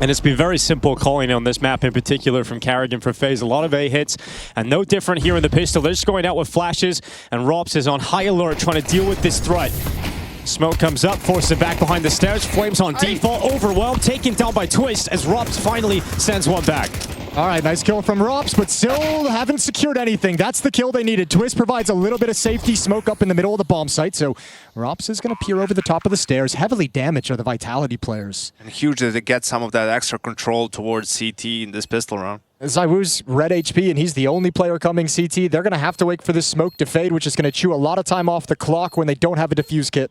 And it's been very simple calling on this map in particular from Carrigan for FaZe. A lot of A hits, and no different here in the pistol. They're just going out with flashes, and Rops is on high alert trying to deal with this threat. Smoke comes up, forces it back behind the stairs. Flames on default, overwhelmed, taken down by Twist as Rops finally sends one back. All right, nice kill from Rops, but still haven't secured anything. That's the kill they needed. Twist provides a little bit of safety. Smoke up in the middle of the bomb site, so Rops is going to peer over the top of the stairs. Heavily damaged are the Vitality players. And huge that they get some of that extra control towards CT in this pistol round. ZywOo's red HP, and he's the only player coming CT. They're going to have to wait for this smoke to fade, which is going to chew a lot of time off the clock when they don't have a defuse kit.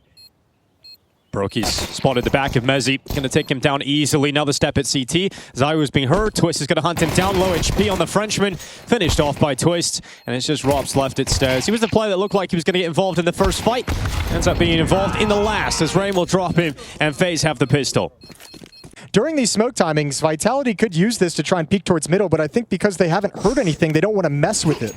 Brokey's spotted the back of Mezzi. Going to take him down easily. Another step at CT. ZywOo's being hurt. Twist is going to hunt him down. Low HP on the Frenchman. Finished off by Twist. And it's just Rops left at stairs. He was the player that looked like he was going to get involved in the first fight. Ends up being involved in the last as Rain will drop him and FaZe have the pistol. During these smoke timings, Vitality could use this to try and peek towards middle, but I think because they haven't heard anything, they don't want to mess with it.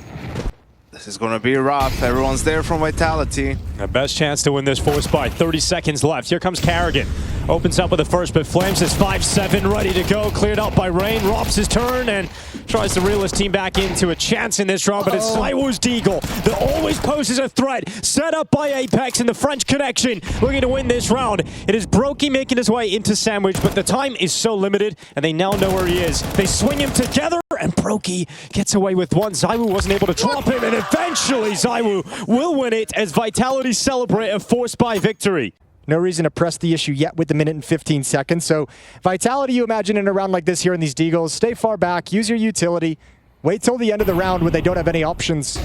This is going to be rough. Everyone's there from Vitality. The best chance to win this force by 30 seconds left. Here comes Carrigan. Opens up with the first, but Flames is 5-7, ready to go. Cleared out by Rain. Rops his turn and tries to reel his team back into a chance in this round, but it's ZywOo's Deagle that always poses a threat. Set up by Apex and the French connection. Looking to win this round. It is Brokey making his way into Sandwich, but the time is so limited, and they now know where he is. They swing him together, and Brokey gets away with one. ZywOo wasn't able to drop him, and eventually ZywOo will win it as Vitality celebrate a force by victory. No reason to press the issue yet with the minute and 15 seconds. So Vitality, you imagine in a round like this here in these Deagles, stay far back, use your utility, wait till the end of the round when they don't have any options.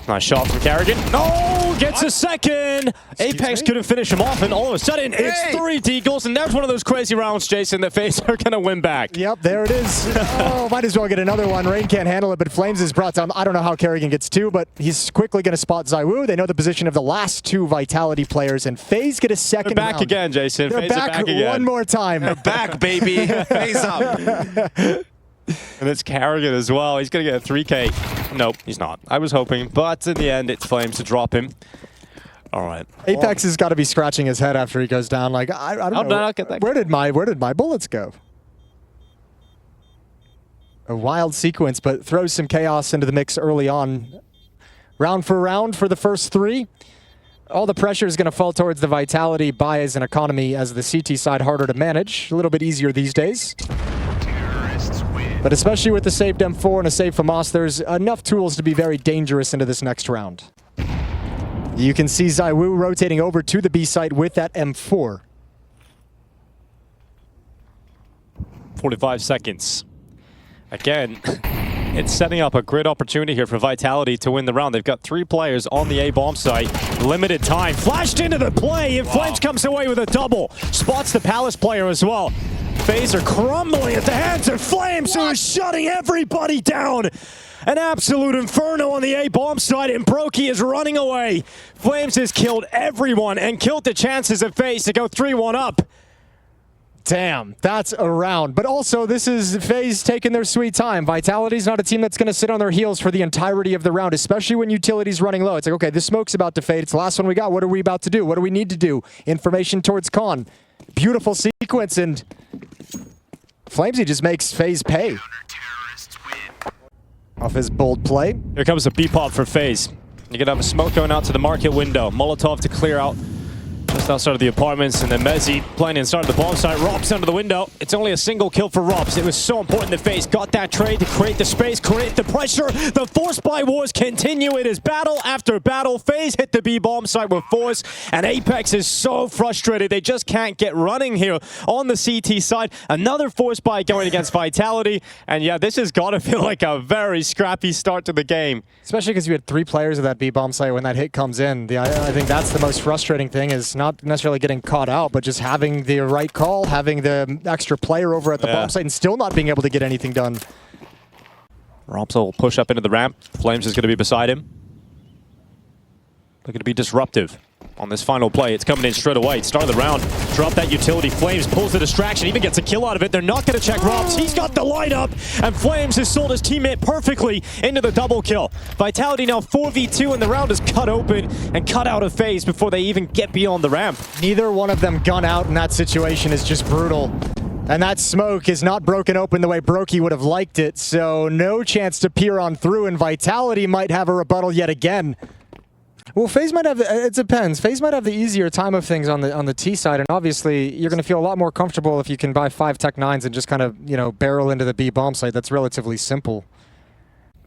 Nice shot from Carrigan. No, gets a second. Apex couldn't finish him off, and all of a sudden, it's 3 Deagles, and there's one of those crazy rounds, Jason, that FaZe are going to win back. Yep, there it is. Oh, might as well get another one. Rain can't handle it, but Flames is brought down. I don't know how Carrigan gets 2, but he's quickly going to spot ZywOo. They know the position of the last 2 Vitality players, and FaZe get a second They're back round. again, Jason. They're FaZe back, are back again. one more time. They're back, baby. Face up. And it's Carrigan as well. He's going to get a 3K. Nope, he's not. I was hoping, but in the end, it's Flames to drop him. All right. Apex has got to be scratching his head after he goes down. Like, I don't know. Where did my bullets go? A wild sequence, but throws some chaos into the mix early on. Round for round for the first 3. All the pressure is going to fall towards the Vitality buys and economy as the CT side harder to manage. A little bit easier these days. But especially with the saved M4 and a save FAMAS, there's enough tools to be very dangerous into this next round. You can see ZywOo rotating over to the B site with that M4. 45 seconds. Again, it's setting up a great opportunity here for Vitality to win the round. They've got 3 players on the A bomb site. Limited time. Flashed into the play, and Flames comes away with a double. Spots the Palace player as well. FaZe are crumbling at the hands of Flames, who is shutting everybody down. An absolute inferno on the A bomb side, and Brokey is running away. Flames has killed everyone and killed the chances of FaZe to go 3-1 up. Damn, that's a round. But also, this is FaZe taking their sweet time. Vitality's not a team that's going to sit on their heels for the entirety of the round, especially when utility's running low. It's like, okay, this smoke's about to fade. It's the last one we got. What are we about to do? What do we need to do? Information towards Con. Beautiful sequence, and Flamesy just makes FaZe pay. Off his bold play. Here comes a B-pop for FaZe. You're going to have a smoke going out to the market window. Molotov to clear out just outside of the apartments, and then Mezzi playing inside of the bomb site. Rops under the window. It's only a single kill for Rops. It was so important that FaZe got that trade to create the space, create the pressure. The force by wars continue. It is battle after battle. FaZe hit the B bomb site with force, and Apex is so frustrated. They just can't get running here on the CT side. Another force buy going against Vitality, and yeah, this has got to feel like a very scrappy start to the game. Especially because you had 3 players at that B bomb site when that hit comes in. I think that's the most frustrating thing, is not necessarily getting caught out, but just having the right call, having the extra player over at the bomb site and still not being able to get anything done. Rops will push up into the ramp. Flames is going to be beside him. Looking to be disruptive. on this final play. It's coming in straight away. Start of the round. Drop that utility. Flames pulls the distraction. Even gets a kill out of it. They're not going to check Robs. He's got the light up. And Flames has sold his teammate perfectly into the double kill. Vitality now 4v2 and the round is cut open and cut out of FaZe before they even get beyond the ramp. Neither one of them gun out in that situation is just brutal. And that smoke is not broken open the way Brokey would have liked it, so no chance to peer on through, and Vitality might have a rebuttal yet again. Well, FaZe might have, it depends. FaZe might have the easier time of things on the T side, and obviously you're going to feel a lot more comfortable if you can buy 5 Tech 9s and just kind of, you know, barrel into the B bomb site. That's relatively simple.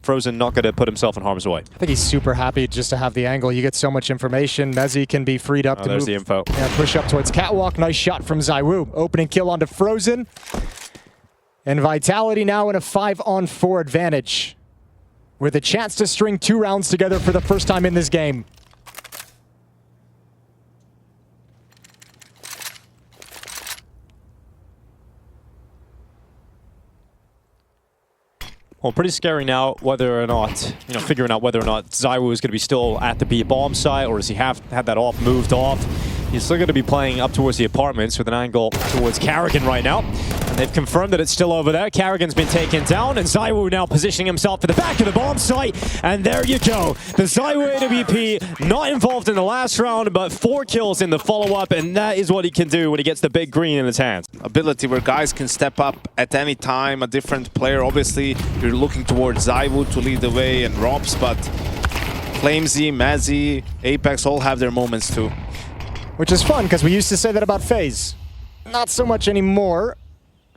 Frozen not going to put himself in harm's way. I think he's super happy just to have the angle. You get so much information. Mezzi can be freed up to there's move. the info. Yeah, push up towards Catwalk. Nice shot from ZywOo. Opening kill onto Frozen. And Vitality now in a 5-on-4 advantage, with a chance to string 2 rounds together for the first time in this game. Well, pretty scary now whether or not, you know, figuring out whether or not ZywOo is going to be still at the B bomb site, or does he have had that off, moved off. He's still going to be playing up towards the apartments with an angle towards Karrigan right now. And they've confirmed that it's still over there. Karrigan's been taken down, and ZywOo now positioning himself at the back of the bomb site. And there you go. The ZywOo AWP not involved in the last round, but 4 kills in the follow-up, and that is what he can do when he gets the big green in his hands. Ability where guys can step up at any time, a different player. Obviously, you're looking towards ZywOo to lead the way and Robs, but Flamesy, Mazzy, Apex all have their moments too. Which is fun, because we used to say that about FaZe. Not so much anymore.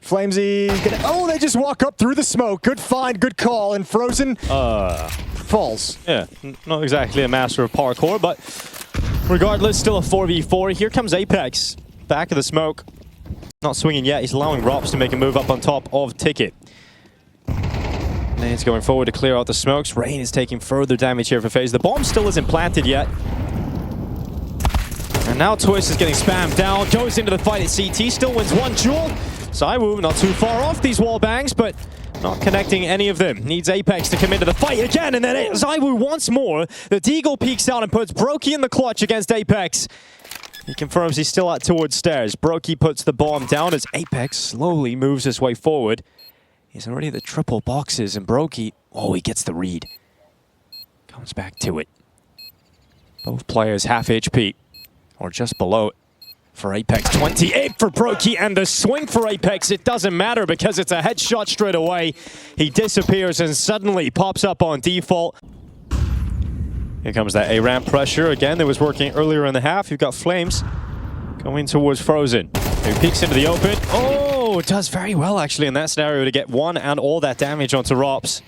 Flamesy, oh, they just walk up through the smoke. Good find, good call, and Frozen falls. Yeah, not exactly a master of parkour, but regardless, still a 4v4. Here comes Apex, back of the smoke. Not swinging yet. He's allowing Robs to make a move up on top of Ticket. And he's going forward to clear out the smokes. Rain is taking further damage here for FaZe. The bomb still isn't planted yet. And now Twist is getting spammed down, goes into the fight at CT, still wins 1 duel. ZywOo not too far off these wall bangs, but not connecting any of them. Needs Apex to come into the fight again, and then ZywOo once more. The Deagle peeks out and puts Brokey in the clutch against Apex. He confirms he's still out towards stairs. Brokey puts the bomb down as Apex slowly moves his way forward. He's already at the triple boxes, and Brokey, oh, he gets the read. Comes back to it. Both players half HP. Or just below it for Apex. 28 for Brokey, and the swing for Apex, it doesn't matter because it's a headshot straight away. He disappears and suddenly pops up on default. Here comes that A-ramp pressure again that was working earlier in the half. You've got Flames going towards Frozen. He peeks into the open. Oh, it does very well actually in that scenario to get 1 and all that damage onto Robs.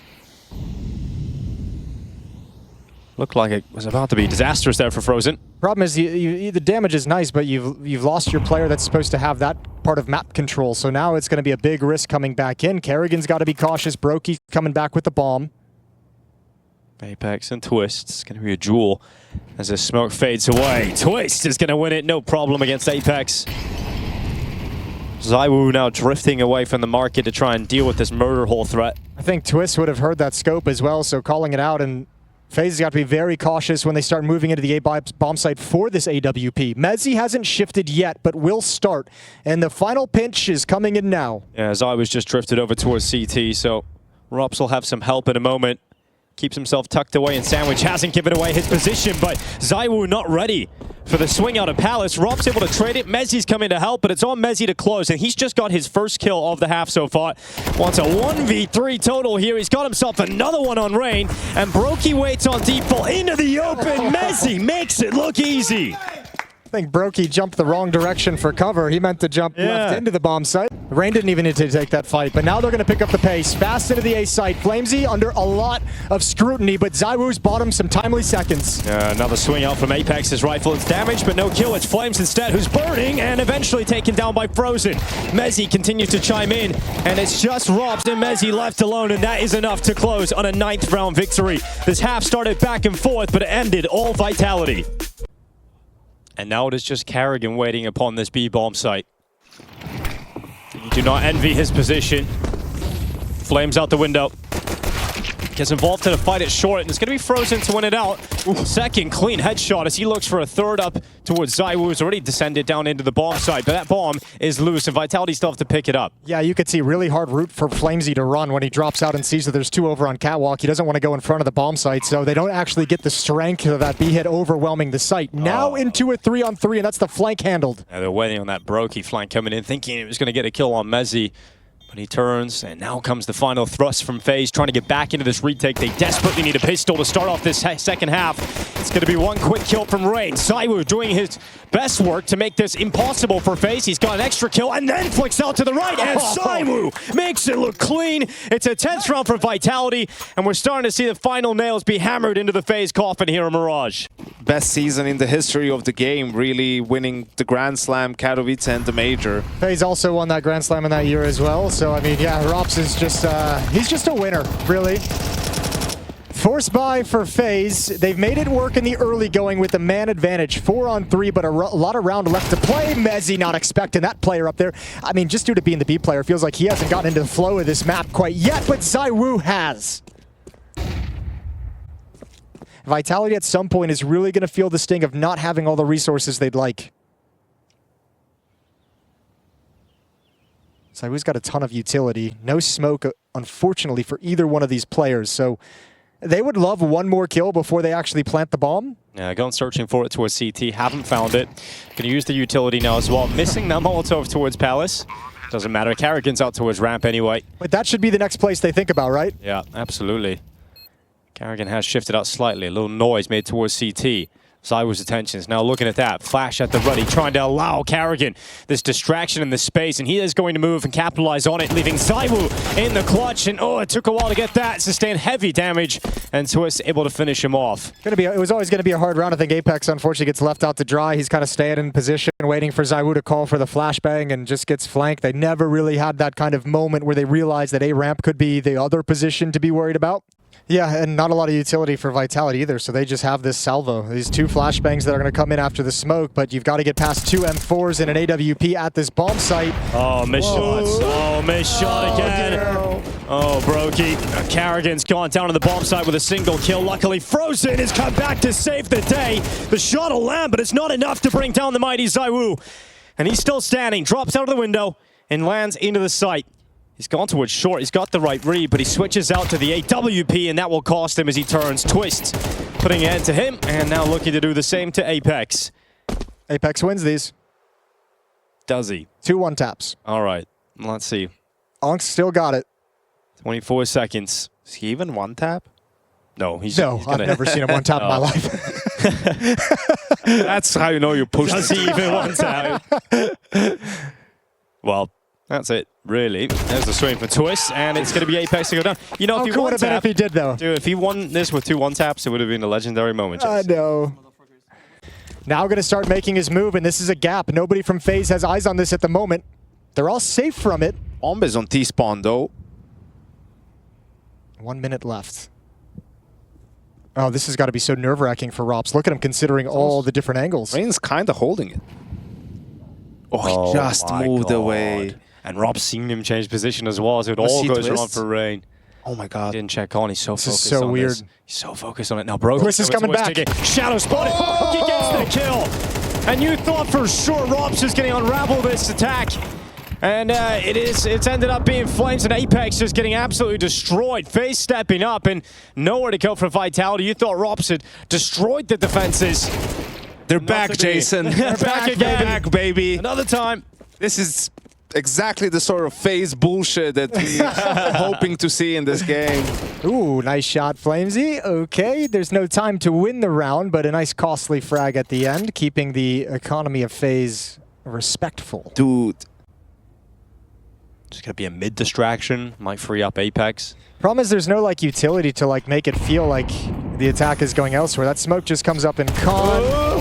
Looked like it was about to be disastrous there for Frozen. Problem is, the damage is nice, but you've lost your player that's supposed to have that part of map control. So now it's going to be a big risk coming back in. Karrigan's got to be cautious. Brokey coming back with the bomb. Apex and Twist. It's going to be a duel as the smoke fades away. Twist is going to win it, no problem against Apex. ZywOo now drifting away from the market to try and deal with this murder hole threat. I think Twist would have heard that scope as well, so calling it out, and FaZe has got to be very cautious when they start moving into the A-bomb site for this AWP. Mezzi hasn't shifted yet, but will start. And the final pinch is coming in now. Yeah, as I was just drifted over towards CT, so Robs will have some help in a moment. Keeps himself tucked away, and Sandwich hasn't given away his position, but ZywOo not ready for the swing out of Palace. Rob's able to trade it. Mezzi's coming to help, but it's on Mezzi to close, and he's just got his first kill of the half so far. Wants a 1v3 total here. He's got himself another one on Rain, and Brokey waits on default into the open. Mezzi makes it look easy. I think Brokey jumped the wrong direction for cover. He meant to jump left into the bomb site. Rain didn't even need to take that fight, but now they're going to pick up the pace. Fast into the A site. Flamesy under a lot of scrutiny, but ZywOo's bought him some timely seconds. Another swing out from Apex. His rifle is damaged, but no kill. It's Flames instead, who's burning and eventually taken down by Frozen. Mezzi continues to chime in, and it's just Robs and Mezzi left alone, and that is enough to close on a 9th round victory. This half started back and forth, but it ended all Vitality. And now it is just Karrigan waiting upon this B-bomb site. You do not envy his position. Flames out the window. gets involved in a fight at short, and it's going to be Frozen to win it out. Second clean headshot as he looks for a third up towards ZywOo, who's already descended down into the bomb site, but that bomb is loose, and Vitality still have to pick it up. Yeah, you could see really hard route for FaZe to run when he drops out and sees that there's two over on Catwalk. He doesn't want to go in front of the bomb site, so they don't actually get the strength of that B hit overwhelming the site. Now into a 3-on-3, and that's the flank handled. Yeah, they're waiting on that Brokey flank coming in, thinking it was going to get a kill on Mezzi. But he turns, and now comes the final thrust from FaZe, trying to get back into this retake. They desperately need a pistol to start off this second half. It's going to be one quick kill from Rain. ZywOo doing his best work to make this impossible for FaZe. He's got an extra kill, and then flicks out to the right, and ZywOo makes it look clean. It's a tense round for Vitality, and we're starting to see the final nails be hammered into the FaZe coffin here in Mirage. Best season in the history of the game, really winning the Grand Slam, Katowice, and the Major. FaZe also won that Grand Slam in that year as well. So, I mean, yeah, Rops is just, he's just a winner, really. Force buy for FaZe. They've made it work in the early going with the man advantage. 4-on-3, but a lot of round left to play. Mezzi not expecting that player up there. I mean, just due to being the B player, feels like he hasn't gotten into the flow of this map quite yet, but ZywOo has. Vitality at some point is really going to feel the sting of not having all the resources they'd like. ZywOo's got a ton of utility. No smoke, unfortunately, for either one of these players. So they would love one more kill before they actually plant the bomb. Yeah, going searching for it towards CT. Haven't found it. Going to use the utility now as well. Missing that Molotov towards Palace. Doesn't matter. Carrigan's out towards ramp anyway. But that should be the next place they think about, right? Yeah, absolutely. Carrigan has shifted out slightly. A little noise made towards CT. ZywOo's attention is now looking at that. Flash at the ready, trying to allow Carrigan this distraction in the space, and he is going to move and capitalize on it, leaving ZywOo in the clutch. And oh, it took a while to get that. Sustained heavy damage, and Twist able to finish him off. It was always going to be a hard round. I think Apex unfortunately gets left out to dry. He's kind of staying in position, waiting for ZywOo to call for the flashbang, and just gets flanked. They never really had that kind of moment where they realized that A-ramp could be the other position to be worried about. Yeah, and not a lot of utility for Vitality either, so they just have this salvo. These two flashbangs that are going to come in after the smoke, but you've got to get past two M4s and an AWP at this bomb site. Oh, missed shots. Oh, missed shot again. Dear. Oh, Brokey. Carrigan's gone down to the bomb site with a single kill. Luckily, Frozen has come back to save the day. The shot will land, but it's not enough to bring down the mighty ZywOo. And he's still standing, drops out of the window, and lands into the site. He's gone towards short. He's got the right read, but he switches out to the AWP, and that will cost him as he turns. Twist putting it to him, and now looking to do the same to Apex. Apex wins these. Does he? 2 1-taps. All right. Let's see. Onk still got it. 24 seconds. Is he even one tap? No, he's No, I've never seen him one tap in my life. That's how you know you pushed. Does he even one tap? Well, that's it, really. There's the swing for Twist, and it's going to be Apex to go down. You know, if he would have been if he did, though. Dude, if he won this with 2 1-taps, it would have been a legendary moment. I know. Now going to start making his move, and this is a gap. Nobody from FaZe has eyes on this at the moment. They're all safe from it. Omb is on T-spawn, though. 1 minute left. Oh, this has got to be so nerve-wracking for Rops. Look at him considering all the different angles. Rain's kind of holding it. Oh, he just moved away. And Rob's seen him change position as well, so it all goes wrong for Rain. Oh my god. He didn't check on. He's so focused so on weird. this. He's so focused on it. Now, bro. Twist is coming back. Shadow spotted. Oh! He gets the kill. And you thought for sure Rob's was getting unravel this attack. And it's ended up being Flames and Apex just getting absolutely destroyed. FaZe stepping up and nowhere to go for Vitality. You thought Robs had destroyed the defenses. They're back, Jason. They're back again. Back, baby. Another time. This is exactly the sort of FaZe bullshit that we're hoping to see in this game. Ooh, nice shot, Flamesy. Okay, there's no time to win the round, but a nice costly frag at the end, keeping the economy of FaZe respectful. Dude. Just gonna be a mid distraction, might free up Apex. Problem is there's no like utility to like make it feel like the attack is going elsewhere. That smoke just comes up in con.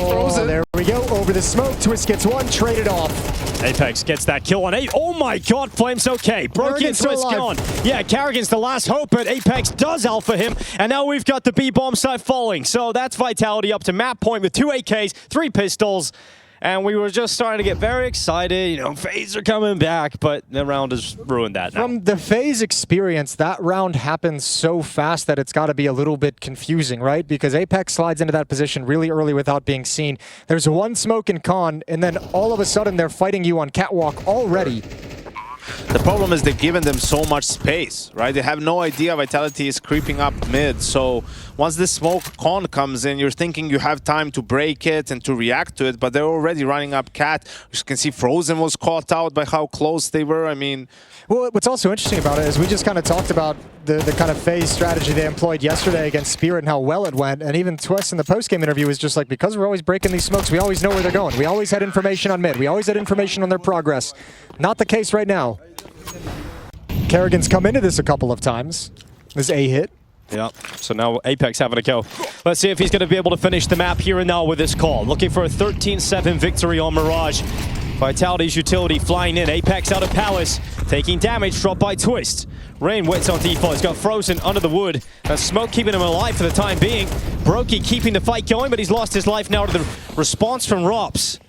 Frozen. There we go, over the smoke. Twist gets one, traded off. Apex gets that kill on 8. Oh my god, Flames okay. Brokey and Twist gone. Yeah, Carrigan's the last hope, but Apex does alpha him. And now we've got the B bomb site falling. So that's Vitality up to map point with 2 AKs, 3 pistols. And we were just starting to get very excited. You know, FaZe are coming back, but the round has ruined that now. From the FaZe experience, that round happens so fast that it's got to be a little bit confusing, right? Because Apex slides into that position really early without being seen. There's one smoke in con, and then all of a sudden they're fighting you on catwalk already. The problem is they've given them so much space, right? They have no idea Vitality is creeping up mid. So once this smoke con comes in, you're thinking you have time to break it and to react to it, but they're already running up cat. You can see Frozen was caught out by how close they were. I mean... Well, what's also interesting about it is we just kind of talked about the kind of FaZe strategy they employed yesterday against Spirit and how well it went. And even Twist in the post-game interview was just like, because we're always breaking these smokes, we always know where they're going. We always had information on mid. We always had information on their progress. Not the case right now. Kerrigan's come into this a couple of times. This A hit. Yeah, so now Apex having a go. Let's see if he's going to be able to finish the map here and now with this call. Looking for a 13-7 victory on Mirage. Vitality's utility flying in. Apex out of Palace, taking damage, dropped by Twist. Rain waits on default. He's got Frozen under the wood. That's Smoke keeping him alive for the time being. Brokey keeping the fight going, but he's lost his life now to the response from Rops.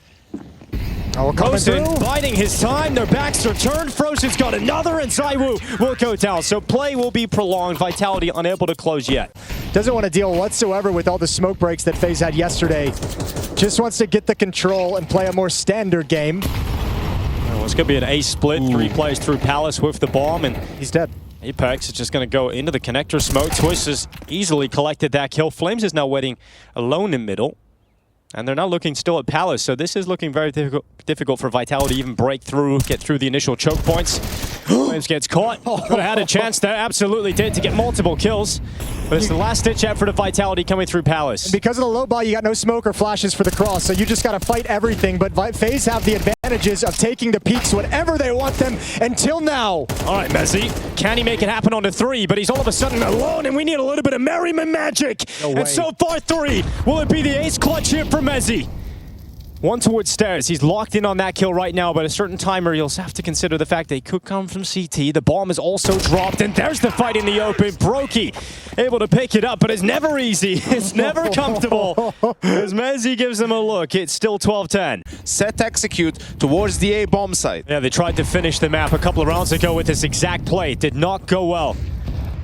Oh, Goes in, biding his time. Their backs are turned. Frozen's got another, and ZywOo will go down. So play will be prolonged. Vitality unable to close yet. Doesn't want to deal whatsoever with all the smoke breaks that FaZe had yesterday. Just wants to get the control and play a more standard game. Well, it's going to be an ace split. 3 players through Palace with the bomb, and he's dead. Apex is just going to go into the connector smoke. Twist has easily collected that kill. Flames is now waiting alone in middle. And they're now looking still at Palace, so this is looking very difficult for Vitality to even break through, get through the initial choke points. Flames gets caught. Could have had a chance there, absolutely did, to get multiple kills. But it's the last-ditch effort of Vitality coming through Palace. And because of the low ball, you got no smoke or flashes for the cross, so you just got to fight everything. But FaZe have the advantages of taking the peaks whenever they want them until now. All right, Mezzi. Can he make it happen on the 3? But he's all of a sudden alone, and we need a little bit of Merriman magic. No way. And so far, 3. Will it be the ace clutch here for Mezzi? One towards stairs. He's locked in on that kill right now, but a certain timer, you'll have to consider the fact they could come from CT. The bomb is also dropped, and there's the fight in the open. Brokey able to pick it up, but it's never easy. It's never comfortable. As Mezzi gives them a look, it's still 12-10. Set execute towards the A bomb site. Yeah, they tried to finish the map a couple of rounds ago with this exact play. It did not go well.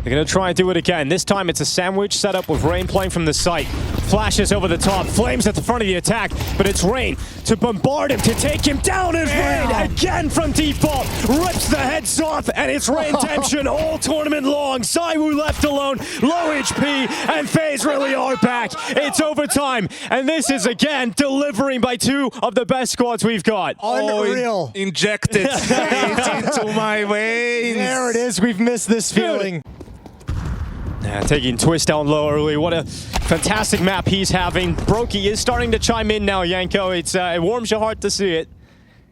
They're going to try and do it again. This time it's a sandwich setup with Rain playing from the site. Flashes over the top. Flames at the front of the attack, but it's Rain to bombard him, to take him down. Is Rain again from default. Rips the heads off, and it's Rain-temption all tournament long. ZywOo left alone, low HP, and FaZe really are back. It's overtime, and this is again delivering by 2 of the best squads we've got. Unreal. Injected straight into my veins. There it is. We've missed this feeling. Yeah, taking Twist down low early. What a fantastic map he's having. Brokey is starting to chime in now, Yanko. It warms your heart to see it.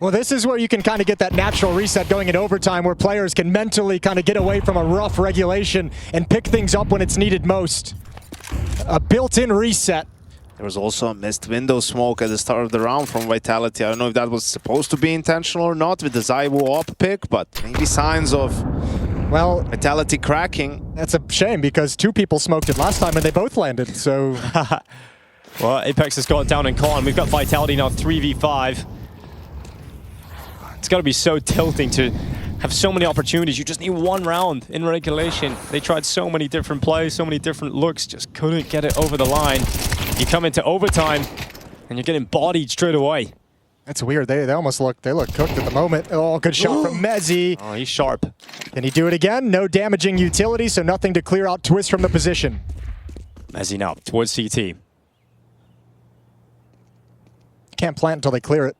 Well, this is where you can kind of get that natural reset going in overtime, where players can mentally kind of get away from a rough regulation and pick things up when it's needed most. A built-in reset. There was also a missed window smoke at the start of the round from Vitality. I don't know if that was supposed to be intentional or not with the ZywOo op pick, but maybe signs of Vitality cracking. That's a shame because 2 people smoked it last time and they both landed, so... Well, Apex has gone down in con. We've got Vitality now 3v5. It's got to be so tilting to have so many opportunities. You just need 1 round in regulation. They tried so many different plays, so many different looks, just couldn't get it over the line. You come into overtime and you're getting bodied straight away. That's weird. They almost look cooked at the moment. Oh, good shot from Mezzi. Oh, he's sharp. Can he do it again? No damaging utility, so nothing to clear out Twist from the position. Mezzi now towards CT. Can't plant until they clear it.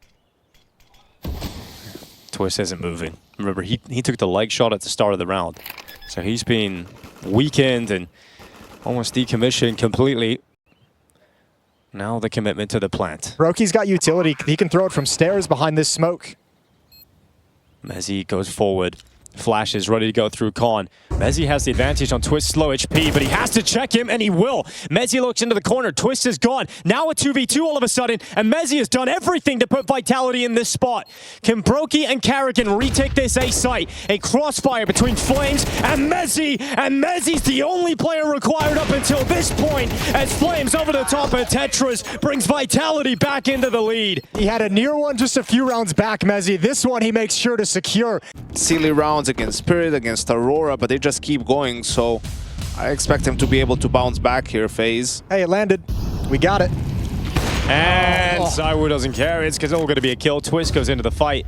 Twist isn't moving. Remember, he took the leg shot at the start of the round. So he's been weakened and almost decommissioned completely. Now the commitment to the plant. Brokey's got utility. He can throw it from stairs behind this smoke. Mezzi goes forward. Flashes ready to go through Con. Mezzi has the advantage on Twist, low HP, but he has to check him, and he will. Mezzi looks into the corner. Twist is gone. Now a 2v2 all of a sudden, and Mezzi has done everything to put Vitality in this spot. Can Brokey and Carrigan retake this A site? A crossfire between Flames and Mezzi's the only player required up until this point, as Flames over the top of Tetris brings Vitality back into the lead. He had a near one just a few rounds back, Mezzi. This one he makes sure to secure. Silly rounds against Spirit, against Aurora, but they just keep going, so I expect him to be able to bounce back here, FaZe. Hey, it landed. We got it. And ZywOo doesn't care. It's all going to be a kill. Twist goes into the fight.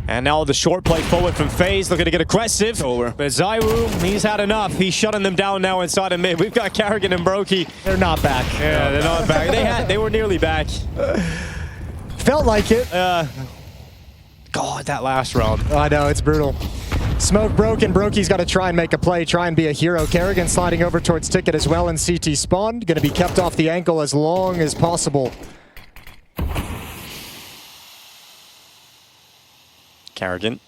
And now the short play forward from FaZe, looking to get aggressive. Over. But ZywOo, he's had enough. He's shutting them down now inside of mid. We've got Carrigan and Brokey. They're not back. Yeah, they're not back. They were nearly back. Felt like it. God, that last round. I know, it's brutal. Smoke broken. Brokey's got to try and make a play, try and be a hero. Carrigan sliding over towards Ticket as well in CT spawn. Going to be kept off the ankle as long as possible. Carrigan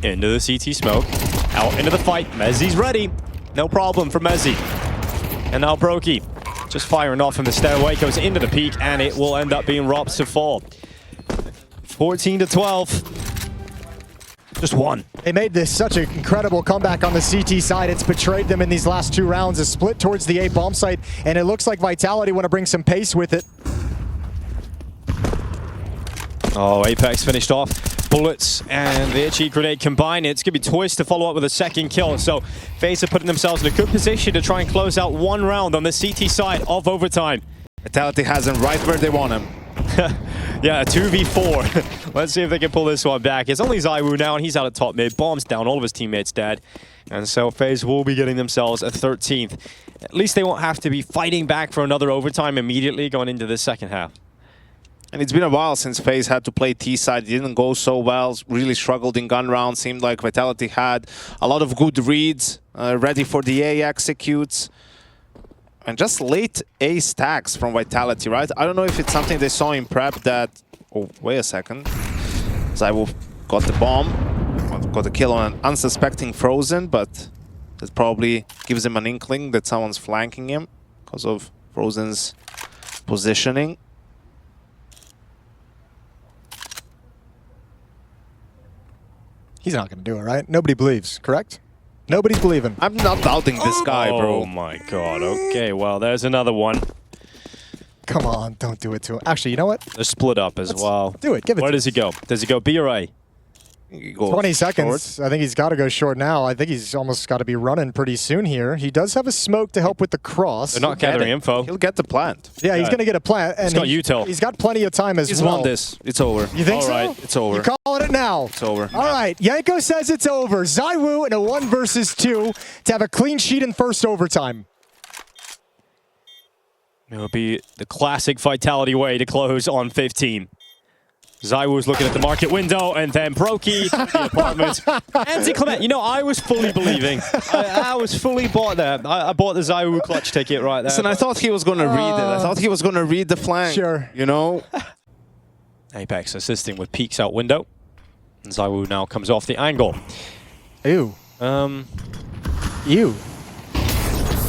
into the CT smoke. Out into the fight. Mezzi's ready. No problem for Mezzi. And now Brokey just firing off from the stairway. Goes into the peak, and it will end up being Rops to fall. 14-12. Just one. They made this such an incredible comeback on the CT side. It's betrayed them in these last two rounds. A split towards the A bomb site, and it looks like Vitality want to bring some pace with it. Oh, Apex finished off. Bullets and the itchy grenade combined. It's going to be Twist to follow up with a second kill. So FaZe are putting themselves in a good position to try and close out one round on the CT side of overtime. Vitality has him right where they want him. Yeah, a 2v4. Let's see if they can pull this one back. It's only ZywOo now, and he's out at top mid. Bombs down, all of his teammates dead. And so FaZe will be getting themselves a 13th. At least they won't have to be fighting back for another overtime immediately going into the second half. And it's been a while since FaZe had to play T-side. It didn't go so well, really struggled in gun round. Seemed like Vitality had a lot of good reads, ready for the A executes. And just late A stacks from Vitality, right? I don't know if it's something they saw in prep that... Oh, wait a second. ZywOo got the bomb, got a kill on an unsuspecting Frozen, but that probably gives him an inkling that someone's flanking him because of Frozen's positioning. He's not going to do it, right? Nobody believes, correct? Nobody's believing. I'm not doubting this guy, bro. Oh my god. Okay, well, there's another one. Come on, don't do it to him. Actually, you know what? They're split up as well. Do it. Give it Where to does he go? Does he go B or A? 20 seconds. I think he's got to go short now. I think he's almost got to be running pretty soon here. He does have a smoke to help with the cross. They're not gathering info. He'll get the plant. Yeah, he's going to get a plant. And He's got util. He's got plenty of time as He's well. won this. It's over. You think All so? right, it's over. You're calling it now. It's over. All right, Yanko says it's over. ZywOo in a 1 versus 2 to have a clean sheet in first overtime. It would be the classic Vitality way to close on 15. ZywOo's looking at the market window, and then Brokey to the apartment. Anti-Clement, you know, I was fully believing. I was fully bought there. I bought the ZywOo clutch ticket right there. Listen, I thought he was going to read it. I thought he was going to read the flank. Sure. You know? Apex assisting with peeks out window. And ZywOo now comes off the angle. Ew. Ew.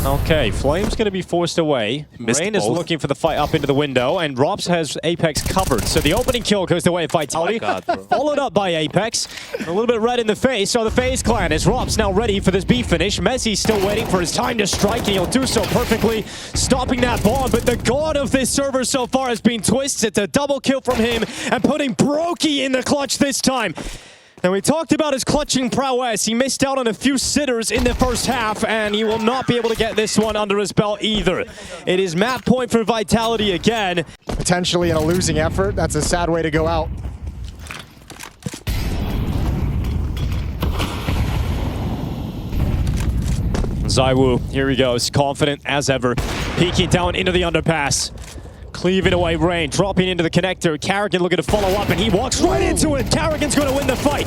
Okay, Flame's going to be forced away. Rain is looking for the fight up into the window, and Robs has Apex covered. So the opening kill goes the way of Vitality. Oh my God, bro. Followed up by Apex. A little bit red in the face. So the FaZe clan is Robs now ready for this B finish. Mezzi's still waiting for his time to strike, and he'll do so perfectly, stopping that bomb. But the god of this server so far has been Twist. It's a double kill from him, and putting Brokey in the clutch this time. Now, we talked about his clutching prowess. He missed out on a few sitters in the first half, and he will not be able to get this one under his belt either. It is map point for Vitality again. Potentially in a losing effort. That's a sad way to go out. ZywOo, here he goes, confident as ever. Peeking down into the underpass. Cleaving away Rain, dropping into the connector. Carrigan looking to follow up, and he walks right into it. Carrigan's going to win the fight.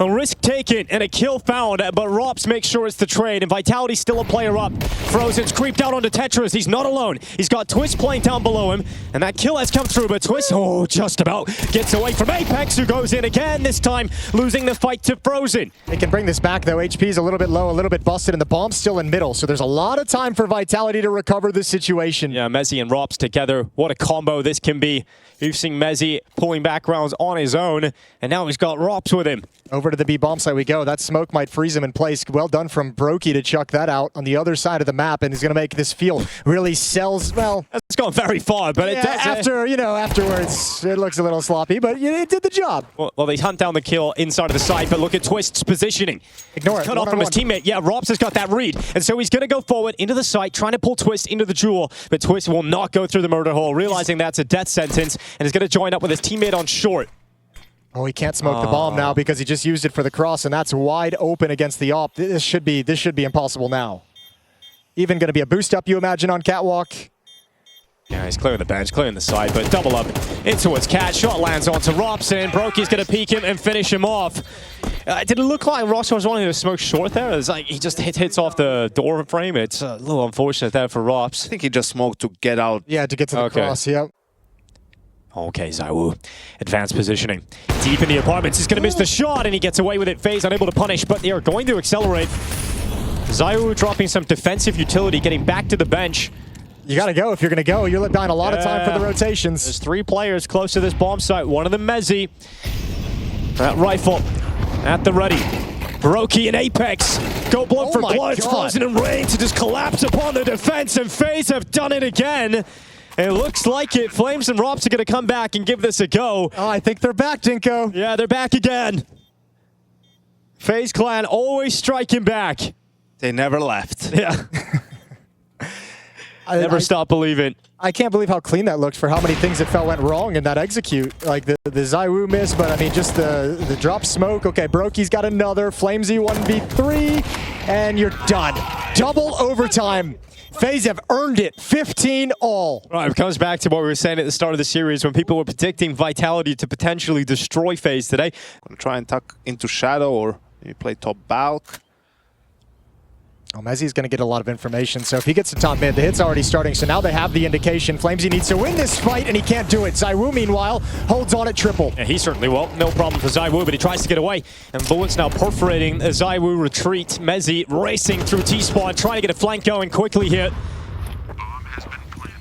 A risk taken and a kill found, but Rops makes sure it's the trade, and Vitality's still a player up. Frozen's creeped out onto Tetris. He's not alone. He's got Twist playing down below him, and that kill has come through, but Twist, just about gets away from Apex, who goes in again, this time losing the fight to Frozen. They can bring this back, though. HP's a little bit low, a little bit busted, and the bomb's still in middle, so there's a lot of time for Vitality to recover the situation. Yeah, Mezzi and Rops together. What a combo this can be. You've seen Mezzi pulling back rounds on his own, and now he's got Rops with him. Over to the B bomb site we go. That smoke might freeze him in place. Well done from Brokey to chuck that out on the other side of the map, and he's going to make this feel really sells, well... It's gone very far, but yeah, afterwards, it looks a little sloppy, but it did the job. Well, they hunt down the kill inside of the site, but look at Twist's positioning. Ignore it. Cut off from his teammate. Yeah, Rops has got that read, and so he's going to go forward into the site, trying to pull Twist into the duel, but Twist will not go through the murder hole, realizing that's a death sentence, and is going to join up with his teammate on short. Oh, he can't smoke the bomb now because he just used it for the cross, and that's wide open against the op. This should be impossible now. Even going to be a boost up, you imagine, on Catwalk. Yeah, he's clearing the bench, clearing the side, but double up into his cat. Shot lands onto Rops, and Brokey's going to peek him and finish him off. Did it look like Ross was wanting to smoke short there? It's like he just hits off the door frame. It's a little unfortunate there for Rops. I think he just smoked to get out. Yeah, to get to the cross, yep. Okay, ZywOo. Advanced positioning. Deep in the apartments. He's going to miss the shot, and he gets away with it. FaZe unable to punish, but they are going to accelerate. ZywOo dropping some defensive utility, getting back to the bench. You got to go if you're going to go. You're buying a lot of time for the rotations. There's 3 players close to this bomb site. One of them, Mezzi. That rifle at the ready. Brokey and Apex go blood for blood. Frozen and Rain to just collapse upon the defense, and FaZe have done it again. It looks like it. Flames and Rops are going to come back and give this a go. Oh, I think they're back, Dinko. Yeah, they're back again. FaZe Clan always striking back. They never left. Yeah. Never stop believing. I can't believe how clean that looked for how many things that went wrong in that execute. Like the ZywOo miss, but I mean, just the drop smoke. Okay, Brokey's got another. Flamesy 1v3, and you're done. Double overtime. FaZe have earned it. 15 all. Right, it comes back to what we were saying at the start of the series when people were predicting Vitality to potentially destroy FaZe today. Gonna try and tuck into Shadow or maybe play top Balk. Oh, Mezzi's going to get a lot of information, so if he gets to top mid, the hit's already starting, so now they have the indication. Flamesy needs to win this fight, and he can't do it. ZywOo, meanwhile, holds on at triple. Yeah, he certainly will. No problem for ZywOo, but he tries to get away. And bullets now perforating the ZywOo retreat. Mezzi racing through T-spawn, trying to get a flank going quickly here.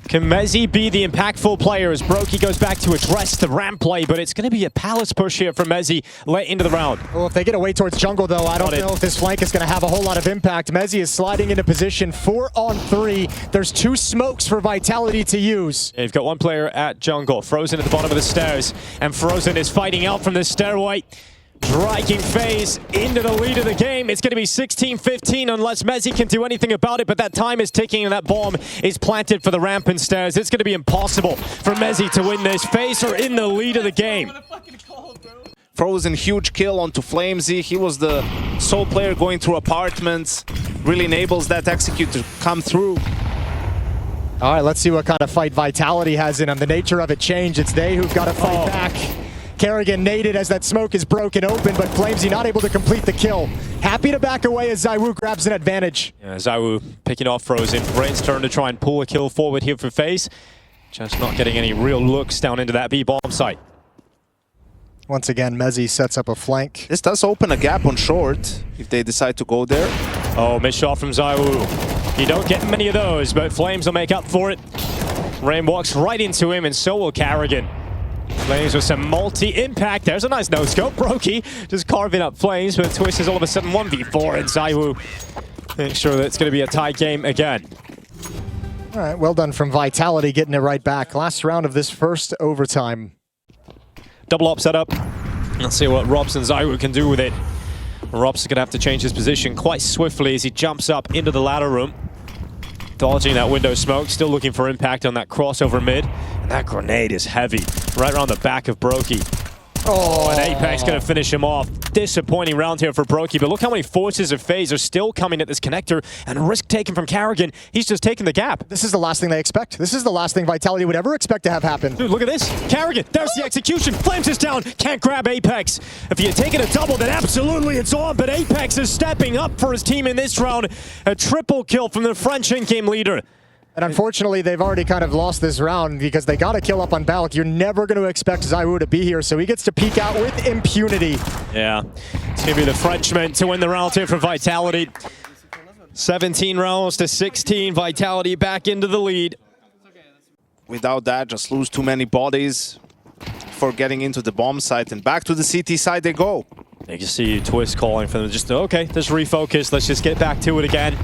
Can Mezzi be the impactful player as Brokey goes back to address the ramp play, but it's going to be a palace push here for Mezzi late into the round. Well, if they get away towards jungle, though, I don't know if this flank is going to have a whole lot of impact. Mezzi is sliding into position 4-on-3. There's 2 smokes for Vitality to use. Yeah, you've got 1 player at jungle, Frozen at the bottom of the stairs, and Frozen is fighting out from this stairway. Dragging FaZe into the lead of the game. It's going to be 16-15 unless Mezzi can do anything about it, but that time is ticking and that bomb is planted for the ramp and stairs. It's going to be impossible for Mezzi to win this. FaZe are in the lead of the game. Frozen, huge kill onto Flamesy. He was the sole player going through apartments. Really enables that execute to come through. All right, let's see what kind of fight Vitality has in them. The nature of it changed. It's they who've got to fight back. Kerrigan naded as that smoke is broken open, but Flamesy not able to complete the kill. Happy to back away as ZywOo grabs an advantage. Yeah, ZywOo picking off Frozen. Rain's turn to try and pull a kill forward here for FaZe. Just not getting any real looks down into that B bomb site. Once again, Mezzi sets up a flank. This does open a gap on short if they decide to go there. Oh, missed shot from ZywOo. You don't get many of those, but Flames will make up for it. Rain walks right into him, and so will Kerrigan. Flames with some multi-impact. There's a nice no-scope. Brokey just carving up Flames, but Twist is all of a sudden 1v4, and ZywOo make sure that it's going to be a tie game again. All right, well done from Vitality, getting it right back. Last round of this first overtime. Double up setup. Let's see what Robs and ZywOo can do with it. Robs is going to have to change his position quite swiftly as he jumps up into the ladder room. Dodging that window smoke, still looking for impact on that crossover mid. And that grenade is heavy, right around the back of Brokey. Oh, and Apex going to finish him off. Disappointing round here for Brokey, but look how many forces of FaZe are still coming at this connector, and a risk taken from Karrigan. He's just taking the gap. This is the last thing they expect. This is the last thing Vitality would ever expect to have happen. Dude, look at this. Karrigan, there's the execution. Flames is down. Can't grab Apex. If he had taken a double, then absolutely it's on, but Apex is stepping up for his team in this round. A triple kill from the French in-game leader. And unfortunately, they've already kind of lost this round because they got a kill up on Balak. You're never going to expect ZywOo to be here, so he gets to peek out with impunity. Yeah, it's going to be the Frenchman to win the round here for Vitality. 17 rounds to 16. Vitality back into the lead. Without that, just lose too many bodies for getting into the bomb site, and back to the CT side they go. You can see Twist calling for them. Just, okay, just refocus. Let's just get back to it again.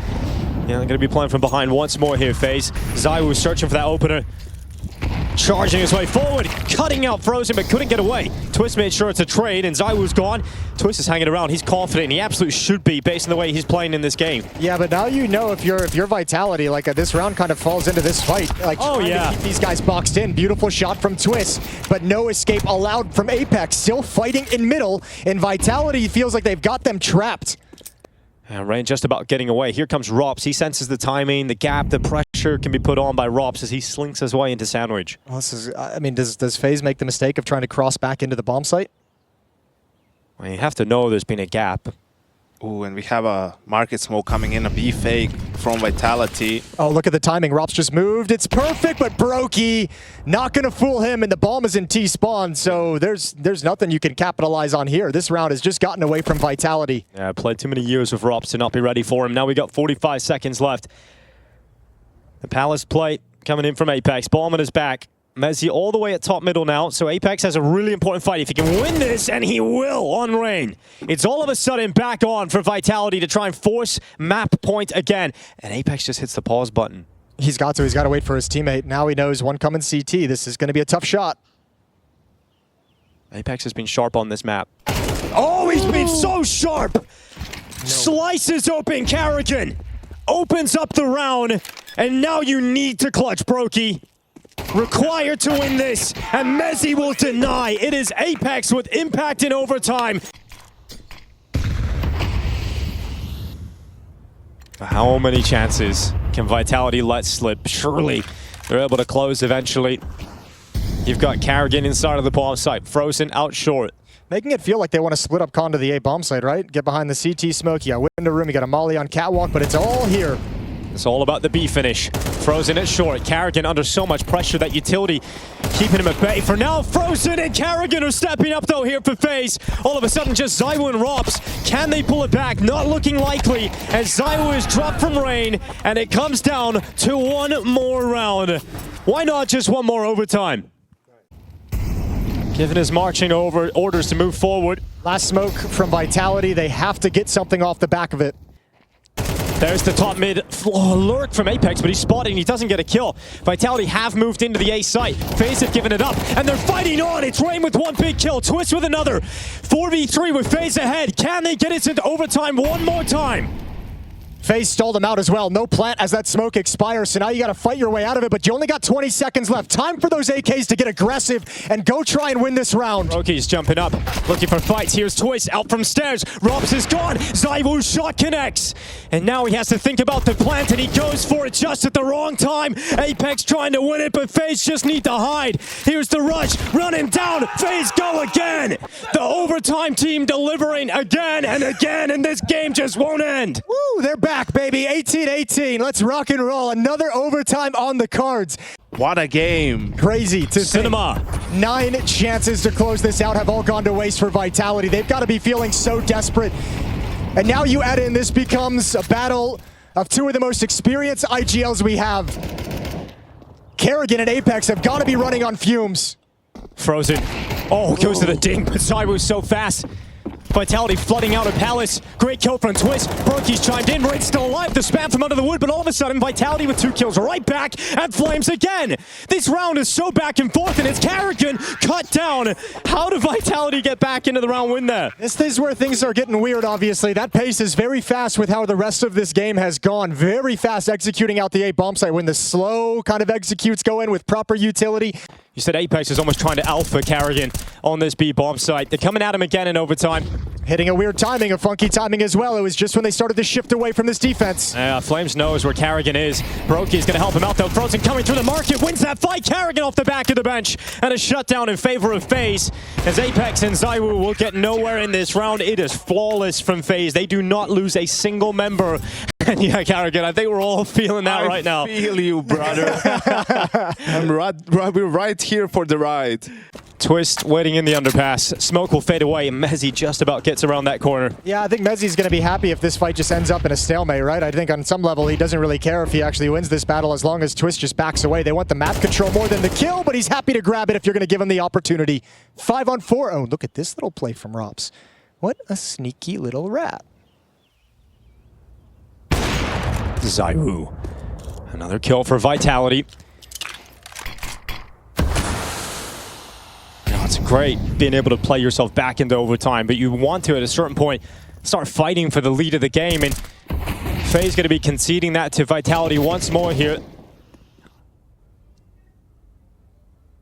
Yeah, they're going to be playing from behind once more here, FaZe. ZywOo searching for that opener. Charging his way forward, cutting out Frozen, but couldn't get away. Twist made sure it's a trade, and ZywOo's gone. Twist is hanging around. He's confident, and he absolutely should be based on the way he's playing in this game. Yeah, but now you know if you're Vitality, like this round kind of falls into this fight. Like, oh yeah, to keep these guys boxed in. Beautiful shot from Twist, but no escape allowed from Apex. Still fighting in middle, and Vitality feels like they've got them trapped. And Rain just about getting away. Here comes Rops. He senses the timing, the gap, the pressure can be put on by Rops as he slinks his way into Sandwich. Well, this is, I mean, does FaZe make the mistake of trying to cross back into the bomb site? Well, you have to know there's been a gap. Ooh, and we have a market smoke coming in, a B fake from Vitality. Oh, look at the timing. Rops just moved. It's perfect, but Brokey not going to fool him, and the bomb is in T-spawn, so there's nothing you can capitalize on here. This round has just gotten away from Vitality. Yeah, played too many years with Rops to not be ready for him. Now we got 45 seconds left. The Palace play coming in from Apex. Bomb on his back. Mezzi all the way at top middle now, so Apex has a really important fight. If he can win this, and he will on Rain, it's all of a sudden back on for Vitality to try and force map point again. And Apex just hits the pause button. He's got to wait for his teammate. Now he knows one coming CT. This is going to be a tough shot. Apex has been sharp on this map. Oh, he's been so sharp! No. Slices open Karrigan, opens up the round, and now you need to clutch, Brokey. Required to win this, and Mezzi will deny. It is Apex with impact in overtime. How many chances can Vitality let slip? Surely they're able to close eventually. You've got Karrigan inside of the bomb site, Frozen out short. Making it feel like they want to split up Con to the A bomb site, right? Get behind the CT smoke. You got window room, you got a molly on catwalk, but it's all here. It's all about the B finish. Frozen at short. Karrigan under so much pressure that utility keeping him at bay. For now, Frozen and Karrigan are stepping up though here for FaZe. All of a sudden, just ZywOo and Rops. Can they pull it back? Not looking likely as ZywOo is dropped from Rain, and it comes down to one more round. Why not just one more overtime? Given his marching orders to move forward. Last smoke from Vitality. They have to get something off the back of it. There's the top mid lurk from Apex, but he's spotted and he doesn't get a kill. Vitality have moved into the A site. FaZe have given it up, and they're fighting on. It's Rain with one big kill, Twist with another. 4v3 with FaZe ahead. Can they get it into overtime one more time? FaZe stalled him out as well. No plant as that smoke expires, so now you got to fight your way out of it, but you only got 20 seconds left. Time for those AKs to get aggressive and go try and win this round. Brokey's jumping up, looking for fights. Here's Twist out from stairs. Rops is gone. ZywOo's shot connects. And now he has to think about the plant, and he goes for it just at the wrong time. Apex trying to win it, but FaZe just need to hide. Here's the rush, running down. FaZe go again. The overtime team delivering again and again, and this game just won't end. Woo, they're back. Baby, 18-18. Let's rock and roll. Another overtime on the cards. What a game. Crazy to Cinema. Think. 9 chances to close this out have all gone to waste for Vitality. They've got to be feeling so desperate. And now you add in, this becomes a battle of two of the most experienced IGLs we have. Karrigan and Apex have got to be running on fumes. Frozen. Oh, goes to the ding, but ZywOo's so fast. Vitality flooding out of Palace. Great kill from Twist. Brokey's chimed in. Raid's still alive. The spam from under the wood, but all of a sudden, Vitality with 2 kills right back at Flames again. This round is so back and forth, and it's Karrigan cut down. How did Vitality get back into the round win there? This is where things are getting weird, obviously. That pace is very fast with how the rest of this game has gone. Very fast executing out the A bomb site when the slow kind of executes go in with proper utility. You said Apex is almost trying to alpha Carrigan on this B bomb site. They're coming at him again in overtime. Hitting a weird timing, a funky timing as well. It was just when they started to shift away from this defense. Flames knows where Carrigan is. Brokey's going to help him out though. Frozen coming through the market, wins that fight. Carrigan off the back of the bench. And a shutdown in favor of FaZe. As Apex and Zywoo will get nowhere in this round. It is flawless from FaZe. They do not lose a single member. And yeah, Carrigan, I think we're all feeling that right now. I feel you, brother. We're right here for the ride. Twist waiting in the underpass. Smoke will fade away, and Mezzi just about gets around that corner. Yeah, I think Mezzi's going to be happy if this fight just ends up in a stalemate, right? I think on some level he doesn't really care if he actually wins this battle as long as Twist just backs away. They want the map control more than the kill, but he's happy to grab it if you're going to give him the opportunity. 5-on-4. Oh, look at this little play from Rops. What a sneaky little rat. Zywoo. Another kill for Vitality. It's great being able to play yourself back into overtime, but you want to, at a certain point, start fighting for the lead of the game, and FaZe going to be conceding that to Vitality once more here.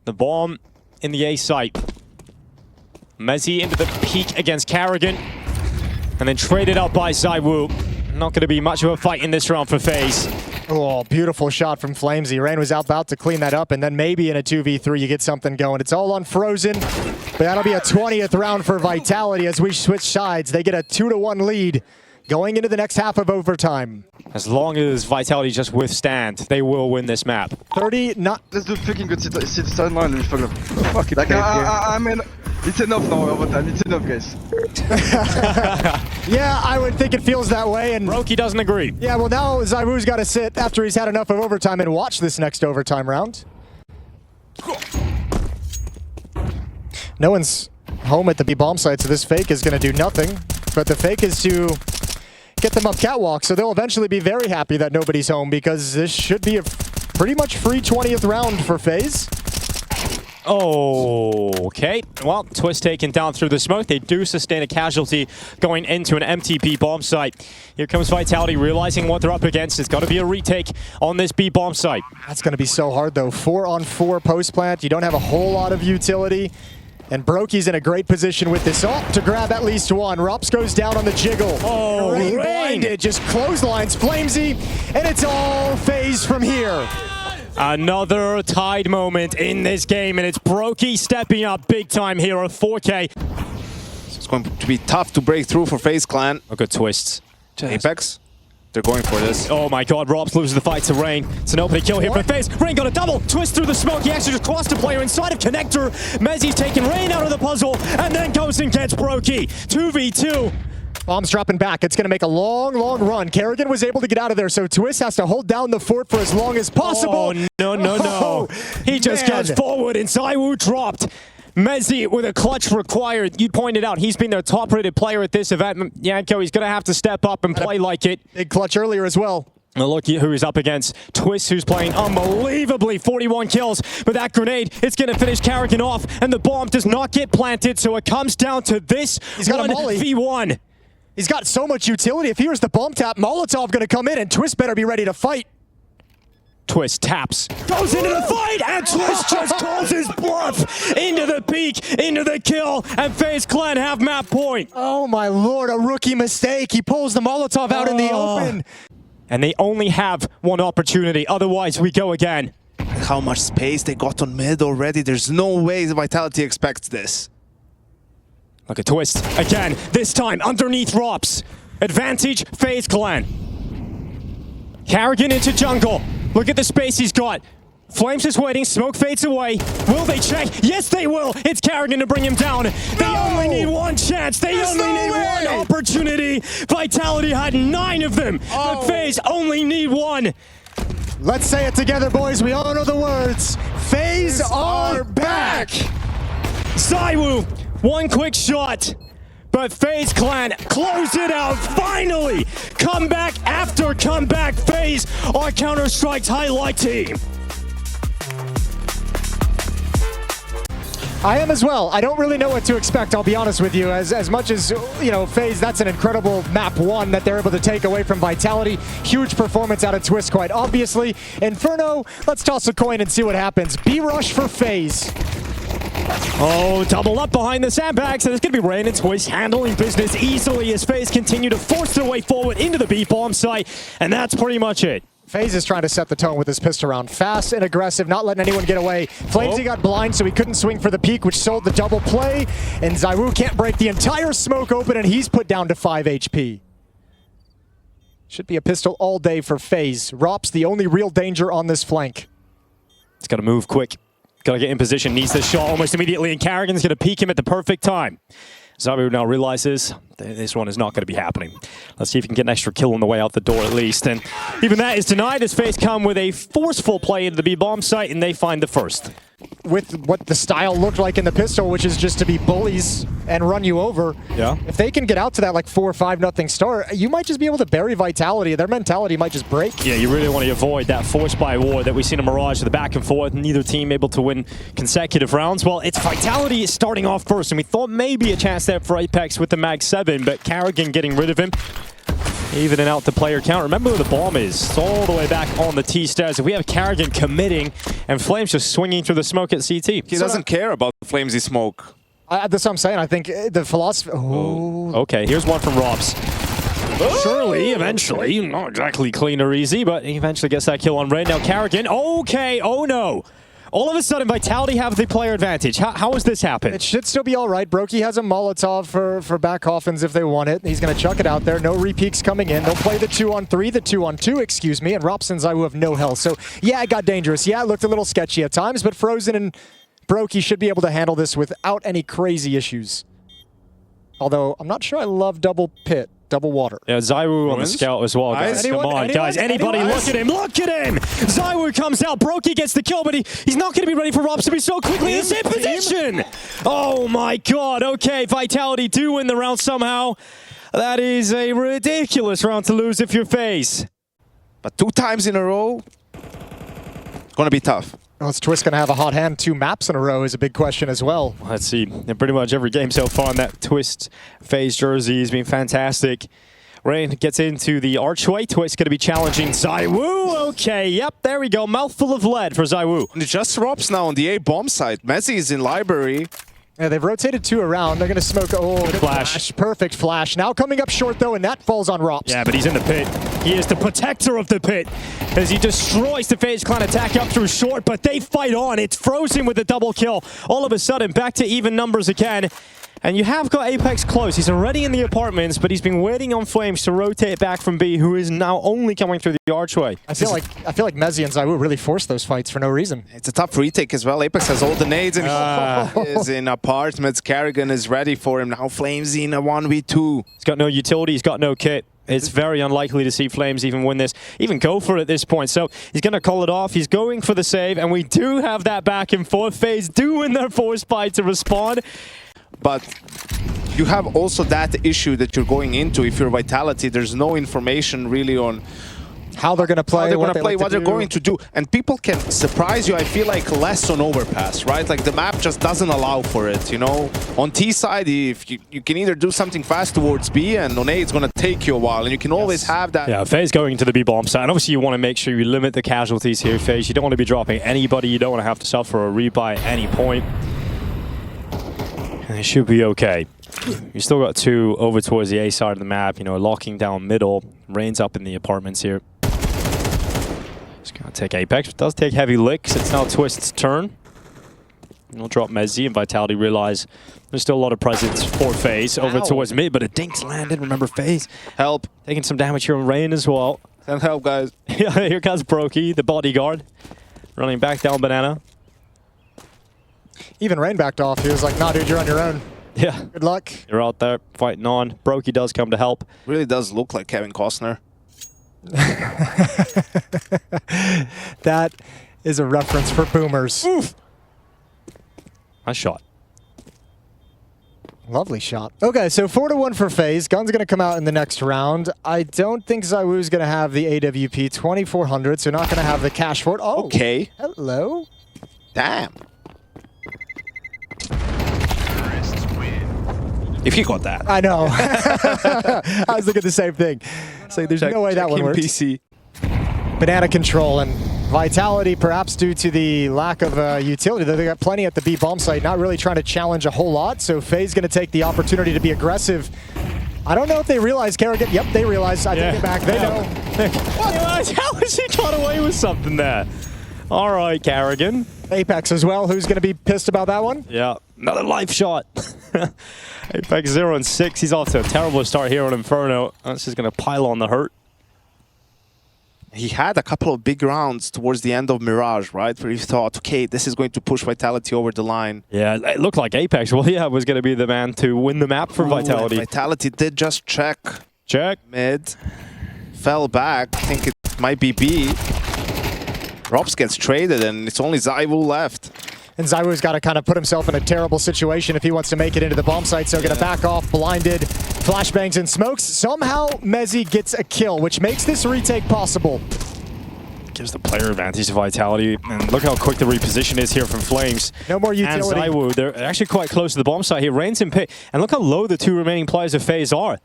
The bomb in the A site. Mezzi into the peak against Carrigan, and then traded out by Zywoo. Not going to be much of a fight in this round for FaZe. Oh, beautiful shot from Flamesy. Rain was about to clean that up, and then maybe in a 2v3 you get something going. It's all on Frozen, but that'll be a 20th round for Vitality as we switch sides. They get a 2-1 lead going into the next half of overtime. As long as Vitality just withstand, they will win this map. 30, not... Let's do freaking good sit sideline and fuck it. Like, I mean, it's enough now overtime. It's enough, guys. Yeah, I would think it feels that way. And Brokey doesn't agree. Yeah, well now Zywoo's got to sit after he's had enough of overtime and watch this next overtime round. No one's home at the B bomb site, so this fake is going to do nothing. But the fake is to get them up catwalk, so they'll eventually be very happy that nobody's home because this should be a pretty much free 20th round for FaZe. Oh, okay. Well, Twist taken down through the smoke. They do sustain a casualty going into an empty B bomb site. Here comes Vitality realizing what they're up against. It's got to be a retake on this B bomb site. That's going to be so hard though. 4-on-4 post plant. You don't have a whole lot of utility. And Brokey's in a great position with this ult to grab at least one. Rops goes down on the jiggle. Oh, Rain blinded, just clotheslines Flamesy, and it's all FaZe from here. Another tied moment in this game, and it's Brokey stepping up big time here at 4K. It's going to be tough to break through for FaZe Clan. Look at Twists. Apex, they're going for this. Oh my god, Robs loses the fight to Rain. It's an opening kill here for FaZe. Rain got a double. Twist through the smoke. He actually just crossed a player inside of Connector. Mezzi's taking Rain out of the puzzle, and then goes and gets Brokey. 2v2. Bomb's dropping back. It's going to make a long, long run. Carrigan was able to get out of there, so Twist has to hold down the fort for as long as possible. Oh, no. He just goes forward, and Zywoo dropped. Mezzi with a clutch required. You pointed out he's been their top-rated player at this event. Yanko, he's going to have to step up and play like it. Big clutch earlier as well. Now look who he's up against. Twist, who's playing unbelievably. 41 kills. But that grenade, it's going to finish Carrigan off, and the bomb does not get planted, so it comes down to this. He's got a molly. 1v1. He's got so much utility. If here's the bomb tap, Molotov going to come in, and Twist better be ready to fight. Twist taps, goes into the fight, and Twist just calls his bluff into the peak, into the kill, and FaZe Clan have map point. Oh my lord, a rookie mistake. He pulls the Molotov out in the open. And they only have one opportunity, otherwise we go again. How much space they got on mid already. There's no way the Vitality expects this. Look at Twist again, this time underneath Rops. Advantage, FaZe Clan. Carrigan into jungle. Look at the space he's got. Flames is waiting, smoke fades away. Will they check? Yes, they will. It's Carrigan to bring him down. They only need one chance. They only need one opportunity. Vitality had 9 of them, but FaZe only need one. Let's say it together, boys. We all know the words. FaZe are back. Zywoo, one quick shot. But FaZe Clan close it out, finally! Comeback after comeback, FaZe, our Counter-Strike's highlight team. I am as well. I don't really know what to expect, I'll be honest with you. As much as, you know, FaZe, that's an incredible map 1 that they're able to take away from Vitality. Huge performance out of Twist, quite obviously. Inferno, let's toss a coin and see what happens. B-Rush for FaZe. Oh, double up behind the sandbags, and it's going to be Rain and Twist handling business easily as FaZe continue to force their way forward into the B-bomb site, and that's pretty much it. FaZe is trying to set the tone with this pistol round. Fast and aggressive, not letting anyone get away. Flamesy got blind, so he couldn't swing for the peak, which sold the double play, and ZywOo can't break the entire smoke open, and he's put down to 5 HP. Should be a pistol all day for FaZe. Rop's the only real danger on this flank. It's got to move quick. Got to get in position. Needs this shot almost immediately, and Carrigan's going to peek him at the perfect time. ZywOo now realizes this one is not going to be happening. Let's see if he can get an extra kill on the way out the door at least. And even that is denied as FaZe come with a forceful play into the B-bomb site, and they find the first. With what the style looked like in the pistol, which is just to be bullies and run you over. Yeah. If they can get out to that like 4 or 5-0 start, you might just be able to bury Vitality. Their mentality might just break. Yeah, you really want to avoid that force by war that we've seen a mirage of the back and forth, neither team able to win consecutive rounds. Well, it's Vitality starting off first, and we thought maybe a chance there for Apex with the Mag 7, but Carrigan getting rid of him. Evening out the player count. Remember where the bomb is. It's all the way back on the T stairs. If we have Carrigan committing and Flames just swinging through the smoke at CT. He doesn't care about the Flamesy smoke. That's what I'm saying. I think the philosophy... Oh. Okay, here's one from Robs. Surely, eventually, not exactly clean or easy, but he eventually gets that kill on Rain. Now Carrigan, okay, oh no. All of a sudden, Vitality have the player advantage. How has this happened? It should still be all right. Brokey has a Molotov for back Coffins if they want it. He's going to chuck it out there. No repeaks coming in. They'll play the 2-on-3, the 2-on-2, excuse me, and Robson and ZywOo have no health. So, yeah, it got dangerous. Yeah, it looked a little sketchy at times, but Frozen and Brokey should be able to handle this without any crazy issues. Although, I'm not sure I love double pit. Double water. Yeah, ZywOo on the scout as well, guys. Come on, guys. Anybody, look at him. Look at him. ZywOo comes out. Brokey gets the kill, but he's not going to be ready for Robs to be so quickly in the same position. Oh, my God. Okay, Vitality do win the round somehow. That is a ridiculous round to lose if you're FaZe. But 2 times in a row, going to be tough. Well, is Twist going to have a hot hand? 2 maps in a row is a big question as well. Let's see. In pretty much every game so far in that Twist FaZe jersey has been fantastic. Rain gets into the archway. Twist going to be challenging ZywOo. Okay, yep, there we go. Mouthful of lead for ZywOo. And it just Robs now on the A bomb site. Messi is in library. Yeah, they've rotated 2 around. They're going to smoke. Oh, good flash. Perfect flash. Now coming up short, though, and that falls on Rops. Yeah, but he's in the pit. He is the protector of the pit as he destroys the FaZe clan attack up through short, but they fight on. It's Frozen with the double kill. All of a sudden, back to even numbers again. And you have got Apex close. He's already in the apartments, but he's been waiting on Flames to rotate back from B, who is now only coming through the archway. I feel like Mezzi and ZywOo really forced those fights for no reason. It's a tough retake as well. Apex has all the nades and he is in apartments. Carrigan is ready for him. Now Flamesy in a 1v2. He's got no utility. He's got no kit. It's very unlikely to see Flames even win this, even go for it at this point. So he's going to call it off. He's going for the save, and we do have that back and forth. FaZe do win their force buy to respond. But you have also that issue that you're going into. If you're Vitality, there's no information really on how they're going to play, what they're going to do. And people can surprise you, I feel like, less on overpass, right? Like the map just doesn't allow for it, you know? On T side, if you can either do something fast towards B, and on A it's going to take you a while, and you can always have that. Yeah, FaZe going to the B bomb side. And obviously you want to make sure you limit the casualties here, FaZe. You don't want to be dropping anybody. You don't want to have to suffer a rebuy at any point. And it should be okay. You still got 2 over towards the A side of the map, you know, locking down middle. Rain's up in the apartments here. Just gonna take Apex. It does take heavy licks. It's now Twist's turn. We'll drop Mezzi, and Vitality realize there's still a lot of presence for FaZe over towards mid, but a dink's landed. Remember, FaZe help. Taking some damage here on Rain as well. Send help, guys. Yeah, here comes Brokey, the bodyguard, running back down Banana. Even Rain backed off. He was like, nah, dude, you're on your own. Yeah. Good luck. You're out there fighting on. Brokey does come to help. Really does look like Kevin Costner. That is a reference for boomers. Oof. Nice shot. Lovely shot. Okay, so 4-1 for FaZe. Gun's going to come out in the next round. I don't think ZywOo's going to have the AWP 2400, so not going to have the cash for it. Oh, okay. Hello. Damn. If he got that. I know. I was looking at the same thing. It's like, there's no way that one works. PC. Banana control and Vitality, perhaps due to the lack of utility. They got plenty at the B bomb site, not really trying to challenge a whole lot. So FaZe going to take the opportunity to be aggressive. I don't know if they realize Kerrigan. Yep, they realize. I take it back. They know. How is he got away with something there? All right, Kerrigan. Apex as well. Who's going to be pissed about that one? Yeah, another life shot. Apex 0 and 6. He's off to a terrible start here on Inferno. That's just going to pile on the hurt. He had a couple of big rounds towards the end of Mirage, right? Where he thought, okay, this is going to push Vitality over the line. Yeah, it looked like Apex, well, yeah, was going to be the man to win the map for Vitality. Vitality did just check. Check. Mid. Fell back. I think it might be B. Robs gets traded, and it's only ZywOo left. And ZywOo's got to kind of put himself in a terrible situation if he wants to make it into the bomb site. So going to back off, blinded, flashbangs and smokes. Somehow, Mezzi gets a kill, which makes this retake possible. Gives the player advantage to Vitality. And look how quick the reposition is here from Flames. No more utility. And ZywOo, they're actually quite close to the bomb site here. Rain's in pit. And look how low the two remaining players of FaZe are.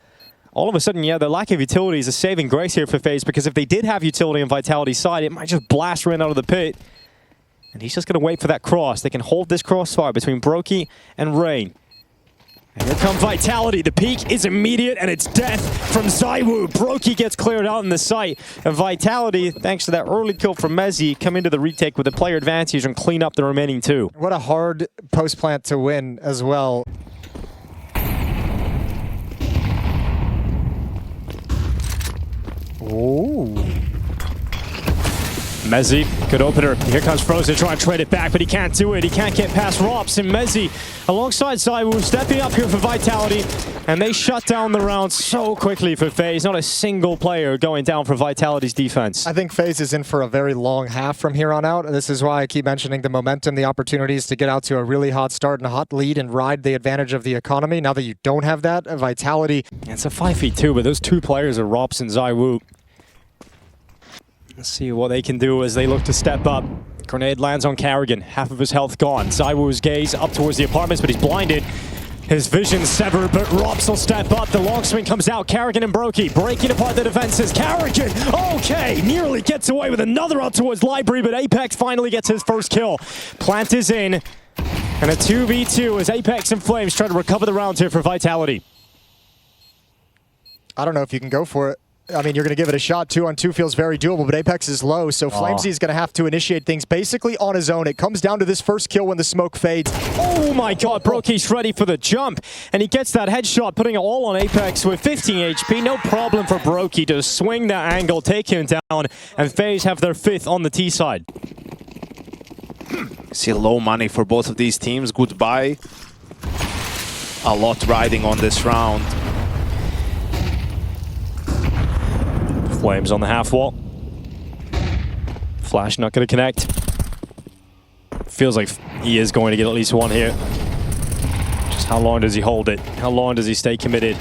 All of a sudden, yeah, the lack of utility is a saving grace here for FaZe, because if they did have utility on Vitality's side, it might just blast Rain out of the pit. And he's just going to wait for that cross. They can hold this crossfire between Brokey and Rain. And here comes Vitality. The peak is immediate, and it's death from ZywOo. Brokey gets cleared out in the site. And Vitality, thanks to that early kill from Mezzi, come into the retake with the player advantage and clean up the remaining two. What a hard post-plant to win as well. Ooh. Mezzi, good opener. Here comes Frozen trying to trade it back, but he can't do it. He can't get past Rops, and Mezzi alongside ZywOo stepping up here for Vitality, and they shut down the round so quickly for FaZe. Not a single player going down for Vitality's defense. I think FaZe is in for a very long half from here on out. This is why I keep mentioning the momentum, the opportunities to get out to a really hot start and a hot lead and ride the advantage of the economy. Now that you don't have that, Vitality. It's a 5v2, but those two players are Rops and ZywOo. Let's see what they can do as they look to step up. Grenade lands on Kerrigan. Half of his health gone. ZywOo's gaze up towards the apartments, but he's blinded. His vision severed, but Rops will step up. The long swing comes out. Kerrigan and Brokey breaking apart the defenses. Kerrigan, okay, nearly gets away with another up towards Library, but Apex finally gets his first kill. Plant is in, and a 2v2 as Apex and Flames try to recover the round here for Vitality. I don't know if you can go for it. I mean, you're going to give it a shot. 2-on-2 feels very doable, but Apex is low, so Flamesy is going to have to initiate things basically on his own. It comes down to this first kill when the smoke fades. Oh my god, Brokey's ready for the jump, and he gets that headshot, putting it all on Apex with 15 HP. No problem for Brokey to swing that angle, take him down, and FaZe have their 5th on the T side. See low money for both of these teams. Goodbye. A lot riding on this round. Flames on the half wall. Flash not going to connect. Feels like he is going to get at least one here. Just how long does he hold it? How long does he stay committed?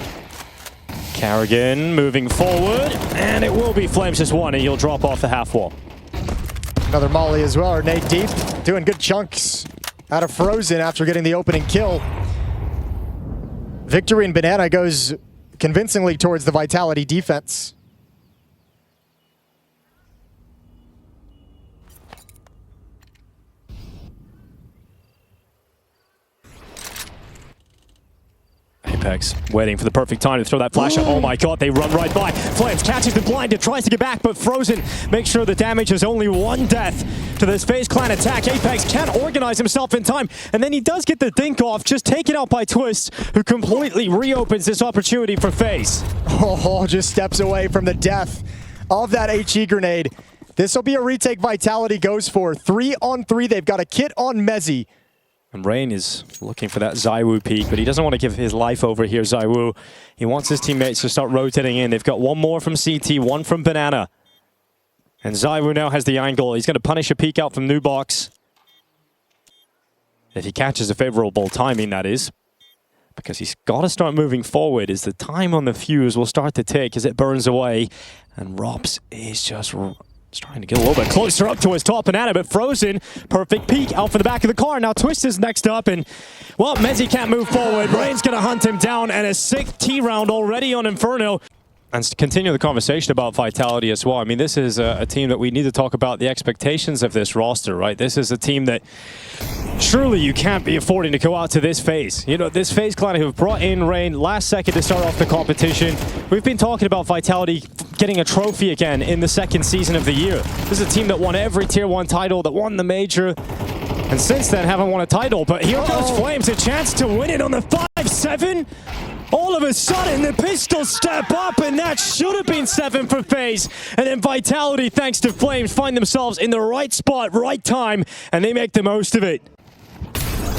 Kerrigan moving forward, and it will be Flames just one, and he'll drop off the half wall. Another molly as well, or Nate Deep, doing good chunks out of Frozen after getting the opening kill. Victory and Banana goes convincingly towards the Vitality defense. Apex waiting for the perfect time to throw that flash. Oh my god, they run right by. Flames catches the blind and tries to get back, but Frozen makes sure the damage is only one death to this FaZe clan attack. Apex can't organize himself in time, and then he does get the dink off, just taken out by Twist, who completely reopens this opportunity for FaZe. Oh, just steps away from the death of that HE grenade. This will be a retake Vitality goes for. 3-on-3, they've got a kit on Mezzi. And Rain is looking for that ZywOo peak, but he doesn't want to give his life over here, ZywOo. He wants his teammates to start rotating in. They've got one more from CT, one from Banana. And ZywOo now has the angle. He's going to punish a peek out from New Box. If he catches a favorable timing, that is. Because he's got to start moving forward as the time on the fuse will start to tick as it burns away. And Rops is just He's trying to get a little bit closer up to his top banana, but Frozen, perfect peek out for the back of the car. Now Twist is next up, and, well, Mezzi can't move forward. Rain's going to hunt him down, and a 6th T round already on Inferno. And to continue the conversation about Vitality as well, I mean, this is a team that we need to talk about the expectations of this roster, right? This is a team that surely you can't be affording to go out to this FaZe. You know, this FaZe clan who have brought in Rain last second to start off the competition. We've been talking about Vitality getting a trophy again in the 2nd season of the year. This is a team that won every Tier 1 title, that won the Major, and since then haven't won a title. But here goes Flames, a chance to win it on the 5-7. All of a sudden, the pistols step up, and that should have been 7 for FaZe. And then Vitality, thanks to Flames, find themselves in the right spot, right time, and they make the most of it.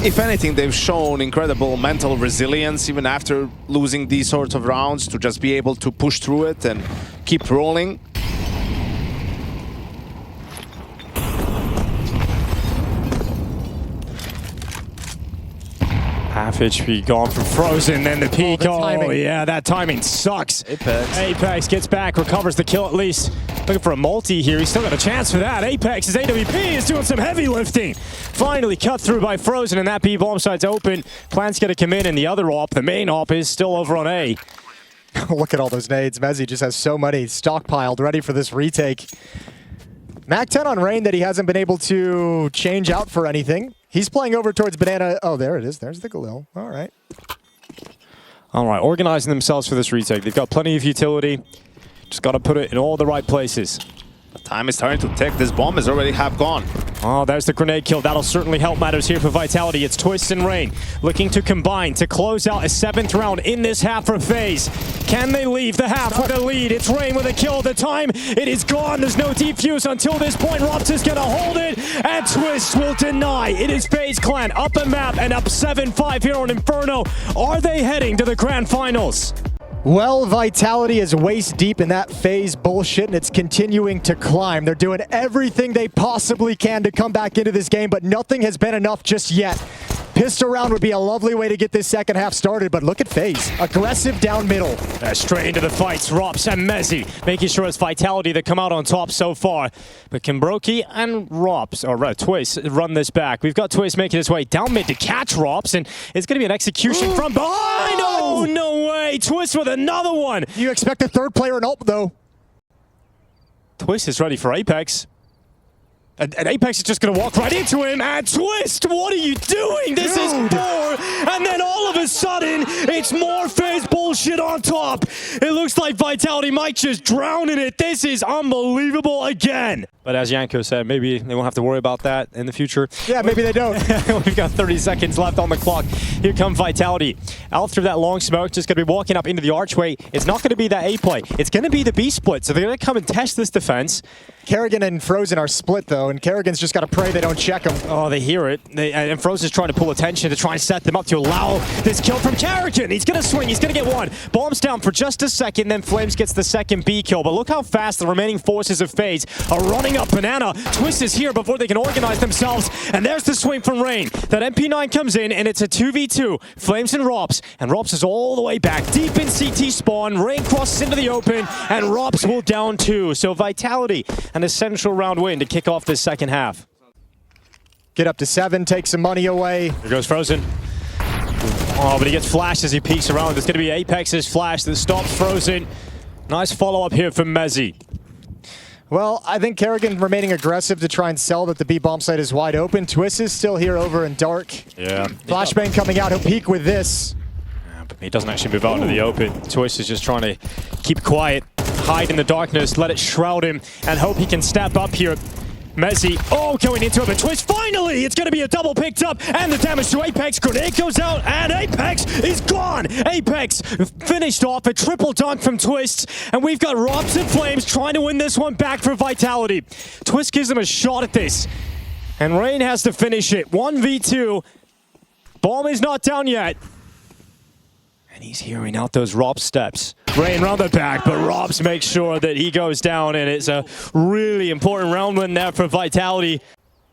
If anything, they've shown incredible mental resilience even after losing these sorts of rounds, to just be able to push through it and keep rolling. Half HP gone from Frozen, then the peak. Oh, yeah, that timing sucks. Apex gets back, recovers the kill at least. Looking for a multi here. He's still got a chance for that. Apex's AWP is doing some heavy lifting. Finally cut through by Frozen, and that B bomb side's open. Plant's going to come in, and the other op, the main op, is still over on A. Look at all those nades. Mezzi just has so many stockpiled, ready for this retake. Mac 10 on Rain that he hasn't been able to change out for anything. He's playing over towards Banana. Oh, there it is. There's the Galil. All right. All right, organizing themselves for this retake. They've got plenty of utility. Just got to put it in all the right places. Time is starting to tick. This bomb is already half gone. Oh, there's the grenade kill. That'll certainly help matters here for Vitality. It's Twist and Rain looking to combine to close out a 7th round in this half for FaZe. Can they leave the half with a lead? It's Rain with a kill. The time, it is gone. There's no defuse until this point. Rops is going to hold it, and Twist will deny. It is FaZe Clan up a map and up 7-5 here on Inferno. Are they heading to the grand finals? Well, Vitality is waist deep in that FaZe bullshit, and it's continuing to climb. They're doing everything they possibly can to come back into this game, but nothing has been enough just yet. Pistol round would be a lovely way to get this second half started, but look at FaZe. Aggressive down middle. Straight into the fights, Rops and Mezzi, making sure it's Vitality that come out on top so far. But can Brokey and Rops, or Twist, run this back? We've got Twist making his way down mid to catch Rops, and it's going to be an execution from behind. Oh, no way. Twist with another one. You expect a third player in ult, though. Twist is ready for Apex. And Apex is just going to walk right into him. And Twist, what are you doing? This is 4. And then all of a sudden, it's more FaZe bullshit on top. It looks like Vitality might just drown in it. This is unbelievable again. But as Yanko said, maybe they won't have to worry about that in the future. Yeah, maybe they don't. We've got 30 seconds left on the clock. Here come Vitality. Out through that long smoke, just going to be walking up into the archway. It's not going to be that A play. It's going to be the B split. So they're going to come and test this defense. Kerrigan and Frozen are split, though, and Kerrigan's just got to pray they don't check him. Oh, they hear it. And Frozen's trying to pull attention to try and set them up to allow this kill from Kerrigan. He's going to swing. He's going to get one. Bombs down for just a second, then Flames gets the second B kill. But look how fast the remaining forces of FaZe are running up Banana. Twist is here before they can organize themselves. And there's the swing from Rain. That MP9 comes in, and it's a 2v2. Flames and Rops. And Rops is all the way back deep in CT spawn. Rain crosses into the open, and Rops will down 2. So Vitality, an essential round win to kick off this second half. Get up to 7, take some money away. Here goes Frozen. Oh, but he gets flashed as he peeks around. It's going to be Apex's flash that stops Frozen. Nice follow-up here from Mezzi. Well, I think Kerrigan remaining aggressive to try and sell that the B bomb site is wide open. Twist is still here over in dark. Yeah. Flashbang coming out. He'll peek with this. Yeah, but he doesn't actually move out into the open. Twist is just trying to keep quiet, hide in the darkness, let it shroud him, and hope he can step up here. Mezzi, going into it, but Twist, finally! It's going to be a double picked up, and the damage to Apex. Grenade goes out, and Apex is gone! Apex finished off a triple dunk from Twist, and we've got Robs and Flames trying to win this one back for Vitality. Twist gives them a shot at this, and Rain has to finish it. 1v2. Bomb is not down yet. And he's hearing out those Robs steps. Rain round the back, but Robs makes sure that he goes down, and it's a really important round win there for Vitality.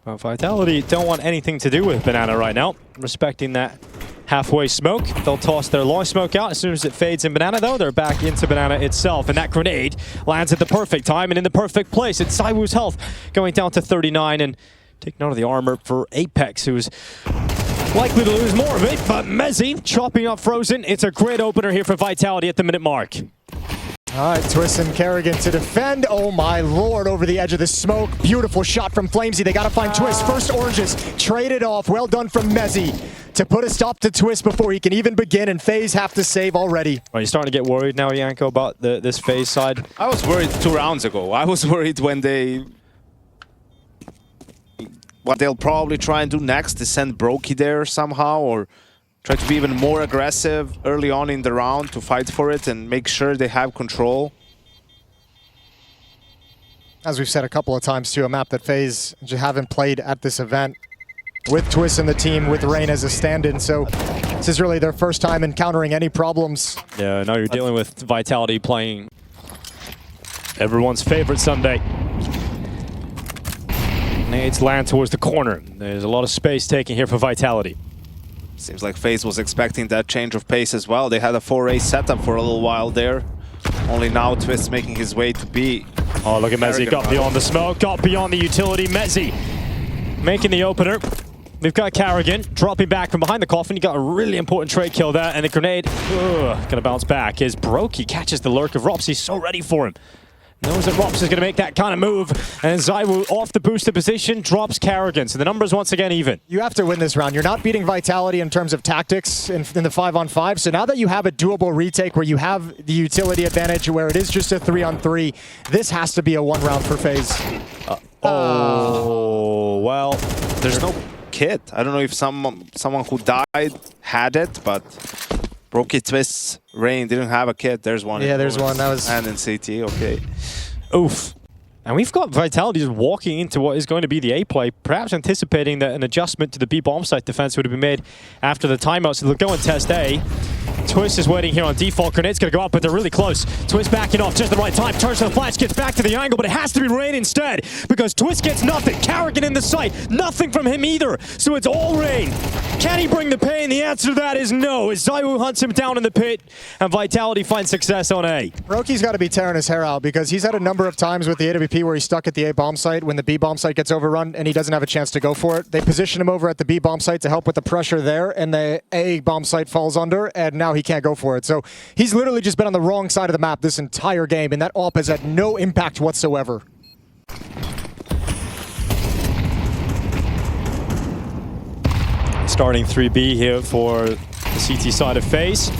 Well, Vitality don't want anything to do with Banana right now. Respecting that halfway smoke. They'll toss their long smoke out. As soon as it fades in Banana, though, they're back into Banana itself. And that grenade lands at the perfect time and in the perfect place. It's ZywOo's health going down to 39. And taking out of the armor for Apex, who's likely to lose more of it. But Mezzi chopping up Frozen. It's a great opener here for Vitality at the minute mark. All right, Twist and Kerrigan to defend. Oh my lord, over the edge of the smoke. Beautiful shot from Flamesy. They got to find Twist. First oranges traded off. Well done from Mezzi to put a stop to Twist before he can even begin, and FaZe have to save already. Are you starting to get worried now, Yanko, about this FaZe side? I was worried 2 rounds ago. I was worried when what they'll probably try and do next is send Brokey there somehow, or try to be even more aggressive early on in the round to fight for it and make sure they have control. As we've said a couple of times too, a map that FaZe just haven't played at this event with Twist and the team, with Rain as a stand-in. So this is really their first time encountering any problems. Yeah, now you're dealing with Vitality playing everyone's favorite Sunday. Nades land towards the corner. There's a lot of space taken here for Vitality. Seems like FaZe was expecting that change of pace as well. They had a 4A setup for a little while there. Only now Twist making his way to B. Oh, look at Mezzi. Got beyond the smoke, got beyond the utility. Mezzi making the opener. We've got Kerrigan dropping back from behind the coffin. He got a really important trade kill there, and the grenade gonna bounce back as Brokey catches the lurk of Rops. He's so ready for him. Knows that Rops is going to make that kind of move, and ZywOo off the booster position drops Kerrigan. So the numbers once again even. You have to win this round. You're not beating Vitality in terms of tactics in the 5-on-5. So now that you have a doable retake where you have the utility advantage, where it is just a 3-on-3, this has to be a 1 round for FaZe. Well, there's no kit. I don't know if someone who died had it, but Brokey, Twist, Rain didn't have a kit. There's one. Yeah, there's one. That was... And in CT, okay. Oof. And we've got Vitality just walking into what is going to be the A play, perhaps anticipating that an adjustment to the B bomb site defense would have been made after the timeout. So they'll go and test A. Twist is waiting here on default. Grenade's going to go up, but they're really close. Twist backing off just the right time. Turns to the flash, gets back to the angle, but it has to be Rain instead because Twist gets nothing. Kerrigan in the sight. Nothing from him either. So it's all Rain. Can he bring the pain? The answer to that is no. As ZywOo hunts him down in the pit, and Vitality finds success on A. Brokey's got to be tearing his hair out because he's had a number of times with the AWP where he's stuck at the A bomb site when the B bomb site gets overrun and he doesn't have a chance to go for it. They position him over at the B bomb site to help with the pressure there, and the A bomb site falls under, and now he can't go for it. So he's literally just been on the wrong side of the map this entire game, and that AWP has had no impact whatsoever. Starting 3B here for the CT side of FaZe.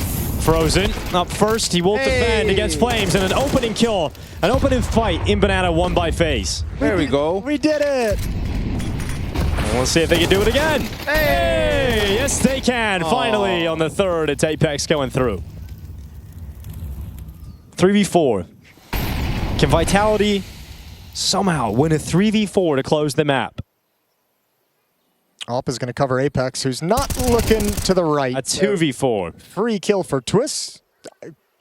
Frozen up first. He will defend against Flames, and an opening kill, an opening fight in Banana won by FaZe. There we go. We did it. We'll see if they can do it again. Hey! Yes, they can. Finally, on the third, it's Apex going through. 3v4. Can Vitality somehow win a 3v4 to close the map? AWP is going to cover Apex, who's not looking to the right. A 2v4. Free kill for Twist.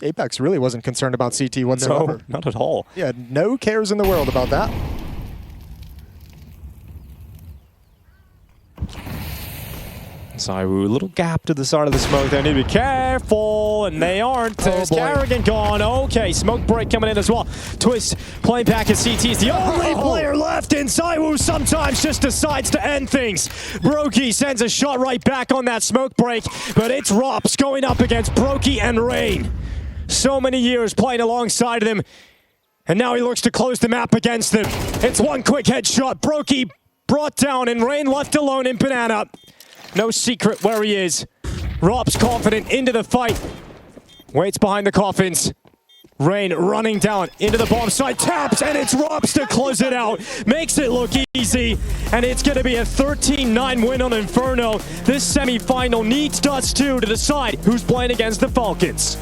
Apex really wasn't concerned about CT whatsoever. No, not at all. Yeah, no cares in the world about that. ZywOo, a little gap to the side of the smoke there. Need to be careful, and they aren't. There's Kerrigan gone. Okay, smoke break coming in as well. Twist playing back at CT. It's the only player left, and ZywOo sometimes just decides to end things. Brokey sends a shot right back on that smoke break, but it's Rops going up against Brokey and Rain. So many years playing alongside them, and now he looks to close the map against them. It's one quick headshot. Brokey brought down, and Rain left alone in Banana. No secret where he is. Rops confident into the fight. Waits behind the coffins. Rain running down into the bomb site. Taps, and it's Rops to close it out. Makes it look easy. And it's going to be a 13-9 win on Inferno. This semi-final needs Dust2 to decide who's playing against the Falcons.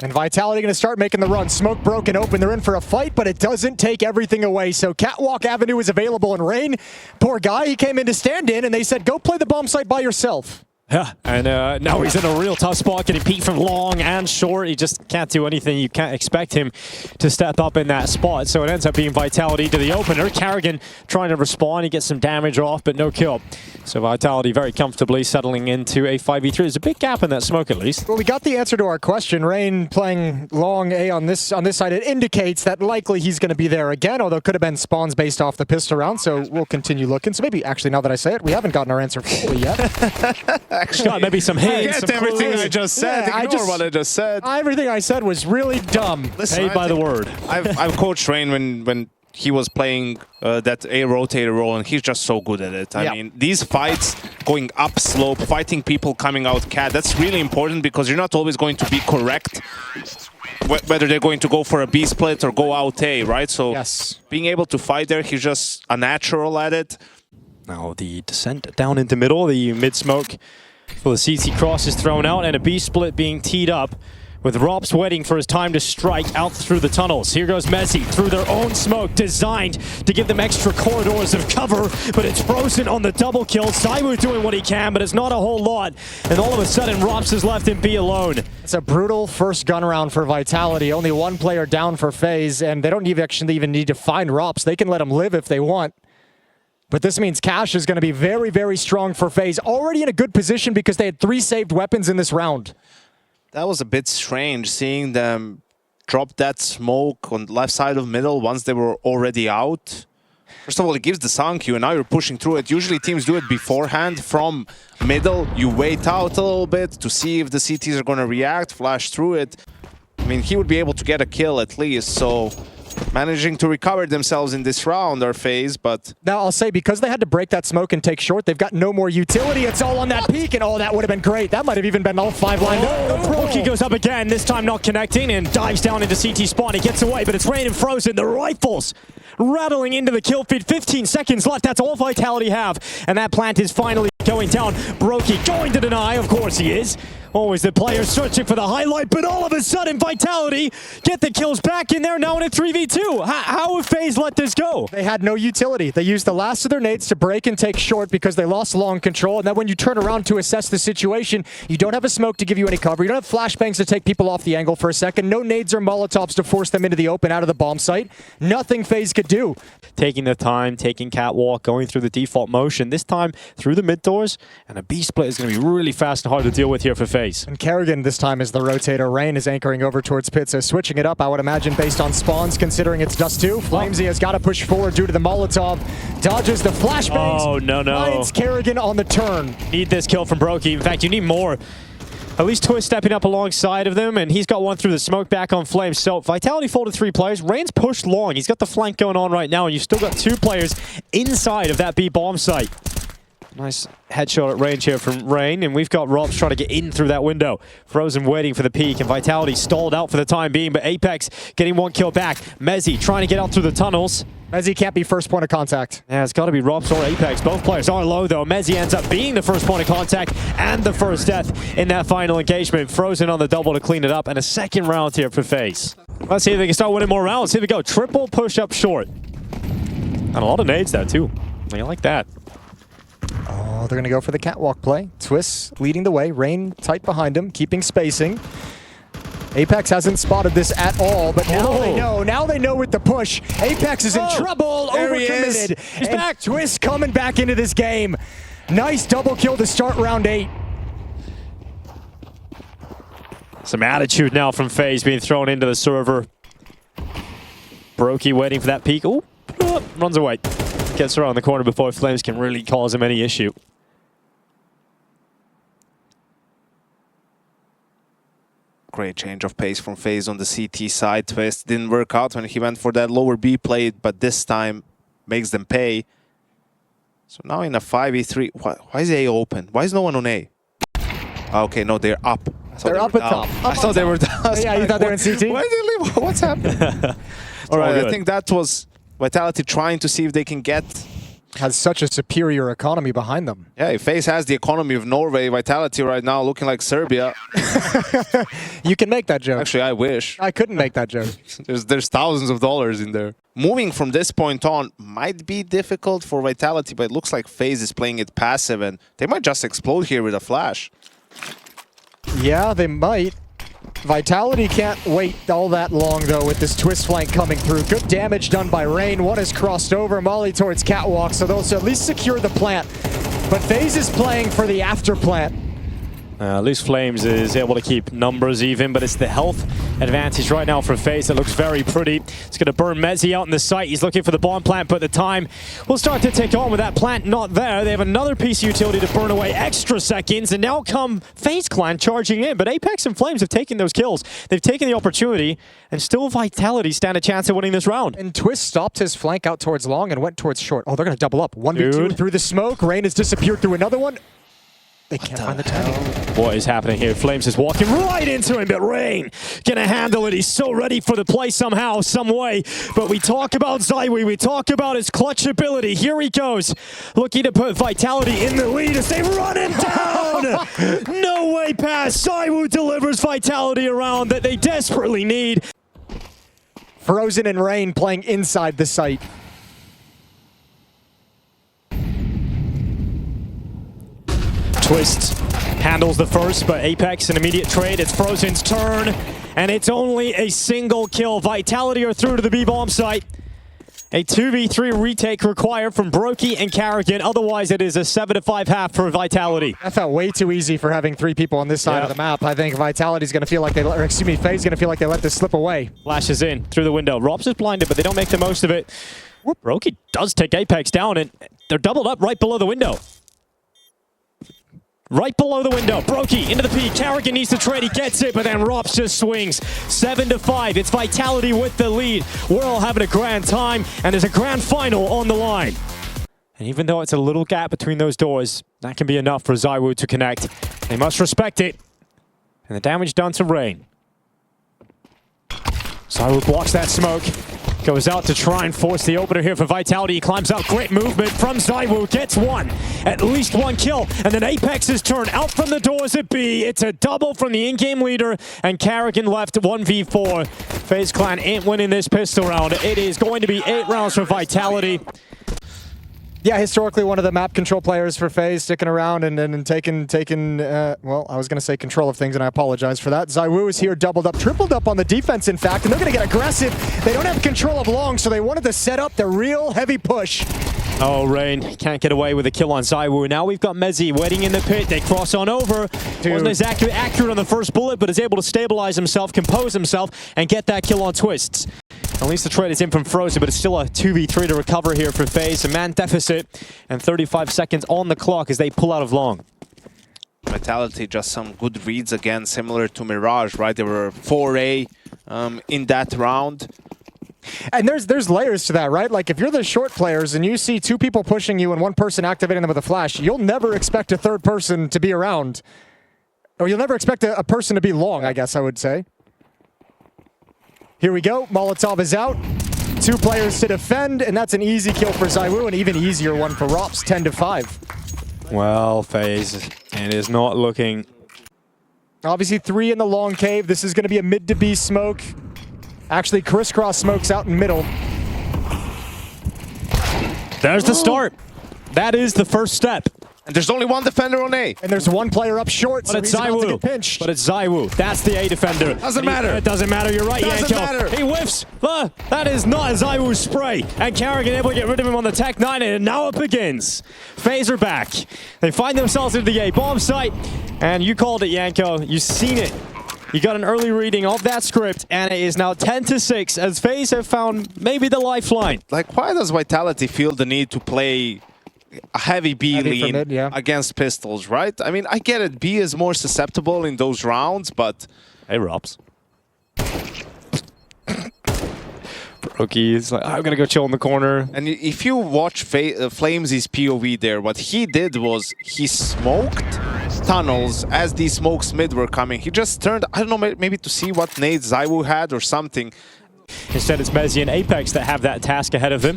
And Vitality going to start making the run. Smoke broken open. They're in for a fight, but it doesn't take everything away. So Catwalk Avenue is available, and Rain, poor guy, he came in to stand in, and they said, go play the bomb site by yourself. Yeah, and now he's in a real tough spot, getting peeked from long and short. He just can't do anything. You can't expect him to step up in that spot. So it ends up being Vitality to the opener. Karrigan trying to respond. He gets some damage off, but no kill. So Vitality very comfortably settling into a 5v3. There's a big gap in that smoke, at least. Well, we got the answer to our question. Rain playing long A on this side. It indicates that likely he's going to be there again, although it could have been spawns based off the pistol round. So we'll continue looking. So maybe, actually, now that I say it, we haven't gotten our answer fully yet. Actually, got maybe some hints. Forget everything clues. I just said. Yeah, Ignore what I just said. Everything I said was really dumb. Listen, Paid by the word. I've coached Rain when he was playing that A rotator role, and he's just so good at it. I mean, these fights going up slope, fighting people coming out cat, that's really important because you're not always going to be correct whether they're going to go for a B split or go out A, right? So being able to fight there, he's just a natural at it. Now the descent down into middle, the mid-smoke for the CT cross is thrown out, and a B split being teed up with Rops waiting for his time to strike out through the tunnels. Here goes Messi through their own smoke, designed to give them extra corridors of cover, but it's frozen on the double kill. ZywOo doing what he can, but it's not a whole lot. And all of a sudden, Rops is left in B alone. It's a brutal first gun round for Vitality. Only one player down for FaZe, and they don't actually even need to find Rops. They can let him live if they want. But this means Cash is going to be very, very strong for FaZe. Already in a good position because they had 3 saved weapons in this round. That was a bit strange, seeing them drop that smoke on the left side of middle once they were already out. First of all, it gives the sound cue, and now you're pushing through it. Usually teams do it beforehand from middle. You wait out a little bit to see if the CTs are going to react, flash through it. I mean, he would be able to get a kill at least, so managing to recover themselves in this round are FaZe, but... Now, I'll say, because they had to break that smoke and take short, they've got no more utility. It's all on that peak, and oh, that would have been great. That might have even been all 5 lined up. Brokey goes up again, this time not connecting, and dives down into CT spawn. He gets away, but it's Rain and Frozen. The rifles rattling into the kill feed. 15 seconds left. That's all Vitality have, and that plant is finally going down. Brokey going to deny. Of course he is. Always the player searching for the highlight, but all of a sudden, Vitality get the kills back in there, now in a 3v2. How have FaZe let this go? They had no utility. They used the last of their nades to break and take short because they lost long control, and then when you turn around to assess the situation, you don't have a smoke to give you any cover. You don't have flashbangs to take people off the angle for a second. No nades or molotovs to force them into the open out of the bomb site. Nothing FaZe could do. Taking the time, taking catwalk, going through the default motion, this time through the mid doors, and a B split is going to be really fast and hard to deal with here for FaZe. And Karrigan this time is the rotator. Rain is anchoring over towards Pizza, switching it up, I would imagine, based on spawns, considering it's Dust 2. Flamesy has got to push forward due to the Molotov. Dodges the flashbangs. Oh, no. Finds Karrigan on the turn. Need this kill from Brokey. In fact, you need more. At least Twist stepping up alongside of them, and he's got one through the smoke back on Flames. So Vitality folded 3 players. Rain's pushed long. He's got the flank going on right now, and you've still got 2 players inside of that B bomb site. Nice headshot at range here from Rain, and we've got Rops trying to get in through that window. Frozen waiting for the peak, and Vitality stalled out for the time being, but Apex getting 1 kill back. Mezzi trying to get out through the tunnels. Mezzi can't be first point of contact. Yeah, it's got to be Rops or Apex. Both players are low, though. Mezzi ends up being the first point of contact and the first death in that final engagement. Frozen on the double to clean it up, and a second round here for FaZe. Let's see if they can start winning more rounds. Here we go. Triple push up short. And a lot of nades there, too. I like that. Oh, they're going to go for the catwalk play. Twist leading the way. Rain tight behind him, keeping spacing. Apex hasn't spotted this at all, but now they know. Now they know with the push. Apex is in trouble, overcommitted. He's back. Twist coming back into this game. Nice double kill to start round 8. Some attitude now from FaZe being thrown into the server. Brokey waiting for that peek. Oh, runs away. Gets around the corner before Flames can really cause him any issue. Great change of pace from FaZe on the CT side. Twist didn't work out when he went for that lower B play, but this time makes them pay. So now in a 5v3, why is A open? Why is no one on A? Okay, no, they're up. They're up at top. I thought they were down. Yeah, you thought they were in CT? Why did they leave? What's happening? All right, I think that was Vitality trying to see if they can get has such a superior economy behind them. Yeah, FaZe has the economy of Norway. Vitality right now looking like Serbia. You can make that joke. Actually, I wish. I couldn't make that joke. There's thousands of dollars in there. Moving from this point on might be difficult for Vitality, but it looks like FaZe is playing it passive, and they might just explode here with a flash. Yeah, they might. Vitality can't wait all that long, though, with this twist flank coming through. Good damage done by Rain. One is crossed over. Molly towards Catwalk, so they'll at least secure the plant. But FaZe is playing for the after plant. At least Flames is able to keep numbers even, but it's the health advantage right now for FaZe that looks very pretty. It's going to burn Mezzi out in the site. He's looking for the bomb plant, but the time will start to tick on with that plant not there. They have another piece of utility to burn away extra seconds, and now come FaZe Clan charging in. But Apex and Flames have taken those kills. They've taken the opportunity, and still Vitality stand a chance at winning this round. And Twist stopped his flank out towards long and went towards short. Oh, they're going to double up. 1v2 through the smoke. Rain has disappeared through another one. They can't find the timing. What is happening here? Flames is walking right into him, but Rain gonna handle it. He's so ready for the play somehow, some way. But we talk about ZywOo, we talk about his clutch ability. Here he goes, looking to put Vitality in the lead as they run him down. No way past. ZywOo delivers Vitality around that they desperately need. Frozen and Rain playing inside the site. Twist handles the first, but Apex an immediate trade. It's Frozen's turn, and it's only a single kill. Vitality are through to the B-bomb site. A 2v3 retake required from Brokey and Carrigan. Otherwise, it is a 7-5 half for Vitality. That felt way too easy for having three people on this side of the map. I think Vitality's going to feel like they, or excuse me, FaZe going to feel like they let this slip away. Flashes in through the window. Robs is blinded, but they don't make the most of it. Brokey does take Apex down, and they're doubled up right below the window. Right below the window, Brokey into the peak. Carrigan needs to trade, he gets it, but then Rops just swings. 7-5, it's Vitality with the lead. We're all having a grand time, and there's a grand final on the line. And even though it's a little gap between those doors, that can be enough for ZywOo to connect. They must respect it. And the damage done to Rain. ZywOo blocks that smoke. Goes out to try and force the opener here for Vitality. He climbs out. Great movement from ZywOo. Gets one. At least one kill. And then Apex's turn out from the doors at B. It's a double from the in-game leader. And Carrigan left 1v4. FaZe Clan ain't winning this pistol round. It is going to be 8 rounds for Vitality. Yeah, historically one of the map control players for FaZe, sticking around and taking well, I was going to say control of things, and I apologize for that. ZywOo is here, doubled up, tripled up on the defense, in fact, and they're going to get aggressive. They don't have control of long, so they wanted to set up the real heavy push. Oh, Rain can't get away with a kill on ZywOo. Now we've got Mezzi waiting in the pit. They cross on over. Wasn't as accurate on the first bullet, but is able to stabilize himself, compose himself, and get that kill on Twists. At least the trade is in from Frozen, but it's still a 2v3 to recover here for FaZe. A man deficit and 35 seconds on the clock as they pull out of long. Vitality, just some good reads again, similar to Mirage, right? They were 4A in that round. And there's layers to that, right? Like if you're the short players and you see two people pushing you and one person activating them with a flash, you'll never expect a third person to be around. Or you'll never expect a person to be long, I guess I would say. Here we go. Molotov is out. 2 players to defend, and that's an easy kill for ZywOo, an even easier one for Rops, 10-5. Well, FaZe, it is not looking... Obviously 3 in the long cave. This is going to be a mid to B smoke. Actually, crisscross smokes out in middle. There's the start. That is the first step. And there's only one defender on A. And there's one player up short, so it's he's about to ZywOo. get pinched. But it's ZywOo. That's the A defender. Doesn't matter. It doesn't matter. You're right, Doesn't Yanko. matter. He whiffs. That is not a ZywOo spray. And Carrigan able to get rid of him on the Tech 9, and now it begins. FaZe are back. They find themselves into the A bomb site, and you called it, Yanko. You've seen it. You got an early reading of that script, and it is now 10-6 as FaZe have found maybe the lifeline. Like, why does Vitality feel the need to play a heavy B lean against pistols, right? I mean, I get it. B is more susceptible in those rounds, but... Hey, Robs. Brokey is like, I'm going to go chill in the corner. And if you watch Flames' POV there, what he did was he smoked tunnels as these smokes mid were coming. He just turned, I don't know, maybe to see what nades ZywOo had or something. Instead, it's Mezzi and Apex that have that task ahead of them.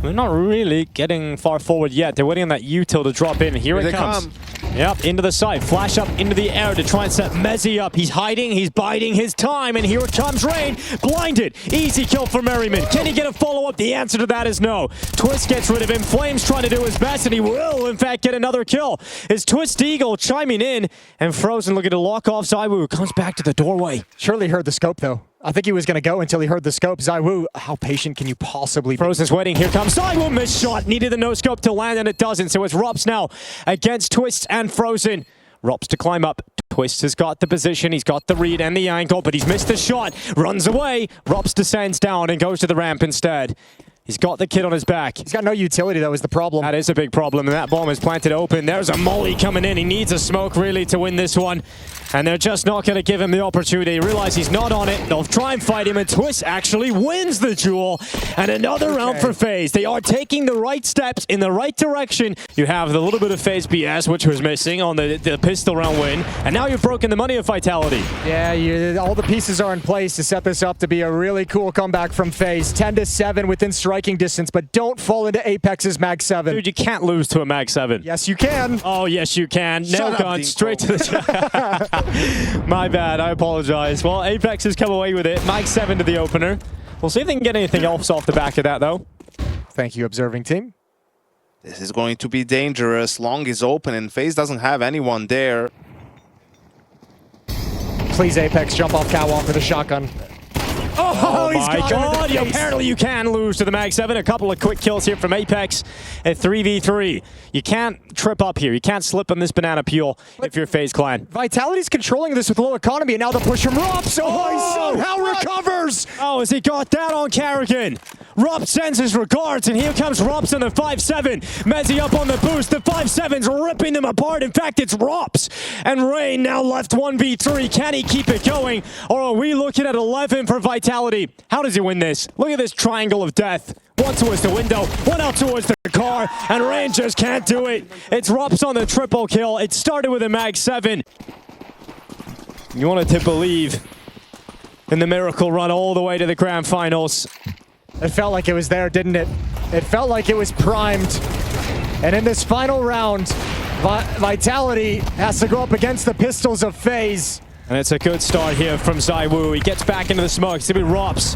They're not really getting far forward yet. They're waiting on that util to drop in. Here it comes. Yep, into the side. Flash up into the air to try and set Mezzi up. He's hiding. He's biding his time. And here it comes Rain. Blinded. Easy kill for Merriman. Can he get a follow-up? The answer to that is no. Twist gets rid of him. Flames trying to do his best, and he will, in fact, get another kill. Is Twist Eagle chiming in, and Frozen looking to lock off ZywOo. Comes back to the doorway. Surely heard the scope, though. I think he was going to go until he heard the scope. ZywOo, how patient can you possibly be? Frozen's waiting. Here comes ZywOo. Missed shot. Needed the no-scope to land, and it doesn't. So it's Rops now against Twist and Frozen. Rops to climb up. Twist has got the position. He's got the read and the angle, but he's missed the shot. Runs away. Rops descends down and goes to the ramp instead. He's got the kid on his back. He's got no utility, though, is the problem. That is a big problem, and that bomb is planted open. There's a molly coming in. He needs a smoke, really, to win this one. And they're just not going to give him the opportunity. Realize he's not on it. They'll try and fight him, and Twist actually wins the duel. And another round for FaZe. They are taking the right steps in the right direction. You have the little bit of FaZe BS, which was missing on the pistol round win. And now you've broken the money of Vitality. Yeah, all the pieces are in place to set this up to be a really cool comeback from FaZe. 10-7 within striking distance, but don't fall into Apex's Mag 7. Dude, you can't lose to a Mag 7. Yes, you can. Oh, yes, you can. Nail gun straight to the... My bad, I apologize. Well, Apex has come away with it. Mag 7 to the opener. We'll see if they can get anything else off the back of that, though. Thank you, observing team. This is going to be dangerous. Long is open, and FaZe doesn't have anyone there. Please, Apex, jump off catwalk with a shotgun. Oh he's my got God! it in the face. Apparently you can lose to the Mag 7. A couple of quick kills here from Apex at 3v3. You can't trip up here. You can't slip on this banana peel if you're FaZe Clan. Vitality's controlling this with low economy, and now the push from Rops. Oh, he somehow recovers. Oh, has he got that on Carrigan? Rops sends his regards, and here comes Rops on the 5-7. Mezzi up on the boost. The 5-7's ripping them apart. In fact, it's Rops. And Rain now left 1v3. Can he keep it going? Or are we looking at 11 for Vitality? How does he win this? Look at this triangle of death. One towards the window, one out towards the car, and Rain just can't do it. It's Rops on the triple kill. It started with a Mag 7. You wanted to believe in the miracle run all the way to the grand finals. It felt like it was there, didn't it? It felt like it was primed. And in this final round, Vitality has to go up against the pistols of FaZe. And it's a good start here from ZywOo. He gets back into the smoke. It's going to be Rops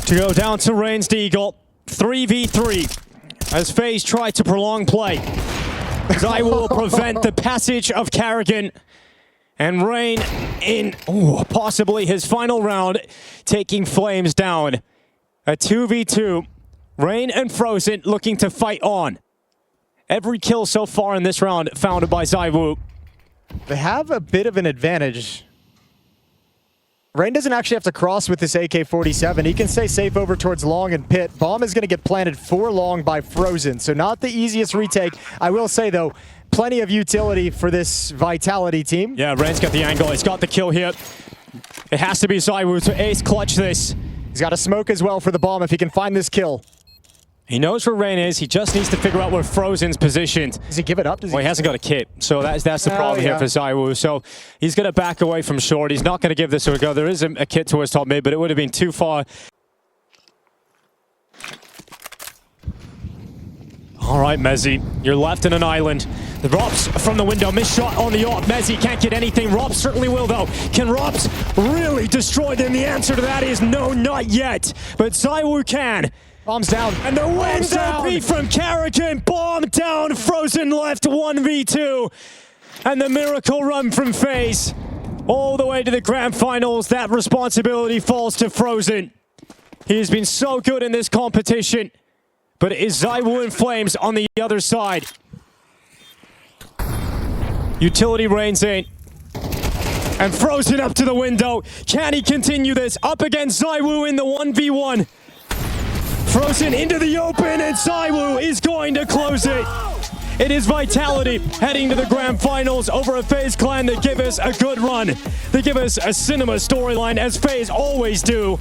to go down to Rain's Deagle. 3v3 as FaZe try to prolong play. ZywOo will prevent the passage of Carrigan. And Rain in possibly his final round, taking Flames down. A 2v2. Rain and Frozen looking to fight on. Every kill so far in this round founded by ZywOo. They have a bit of an advantage. Rain doesn't actually have to cross with this AK-47. He can stay safe over towards Long and Pit. Bomb is going to get planted for Long by Frozen, so not the easiest retake. I will say, though, plenty of utility for this Vitality team. Yeah, Rain's got the angle. He's got the kill here. It has to be ZywOo to ace clutch this. He's got a smoke as well for the bomb if he can find this kill. He knows where Rain is. He just needs to figure out where Frozen's positioned. Does he give it up? Well, he hasn't got a kit, so that's the problem here for ZywOo. So he's going to back away from short. He's not going to give this a go. There is a kit towards top mid, but it would have been too far. All right, Mezzi, you're left in an island. The Rops from the window, missed shot on the AWP. Mezzi can't get anything. Rops certainly will, though. Can Rops really destroy them? The answer to that is no, not yet. But ZywOo can. Bomb's down. And the window beat from Carrigan. Bomb down. Frozen left 1v2. And the miracle run from FaZe. All the way to the grand finals. That responsibility falls to Frozen. He has been so good in this competition. But it is ZywOo and Flames on the other side. Utility reigns in. And Frozen up to the window. Can he continue this? Up against ZywOo in the 1v1. Frozen into the open, and ZywOo is going to close it. It is Vitality heading to the grand finals over a FaZe Clan that give us a good run. They give us a cinema storyline, as FaZe always do.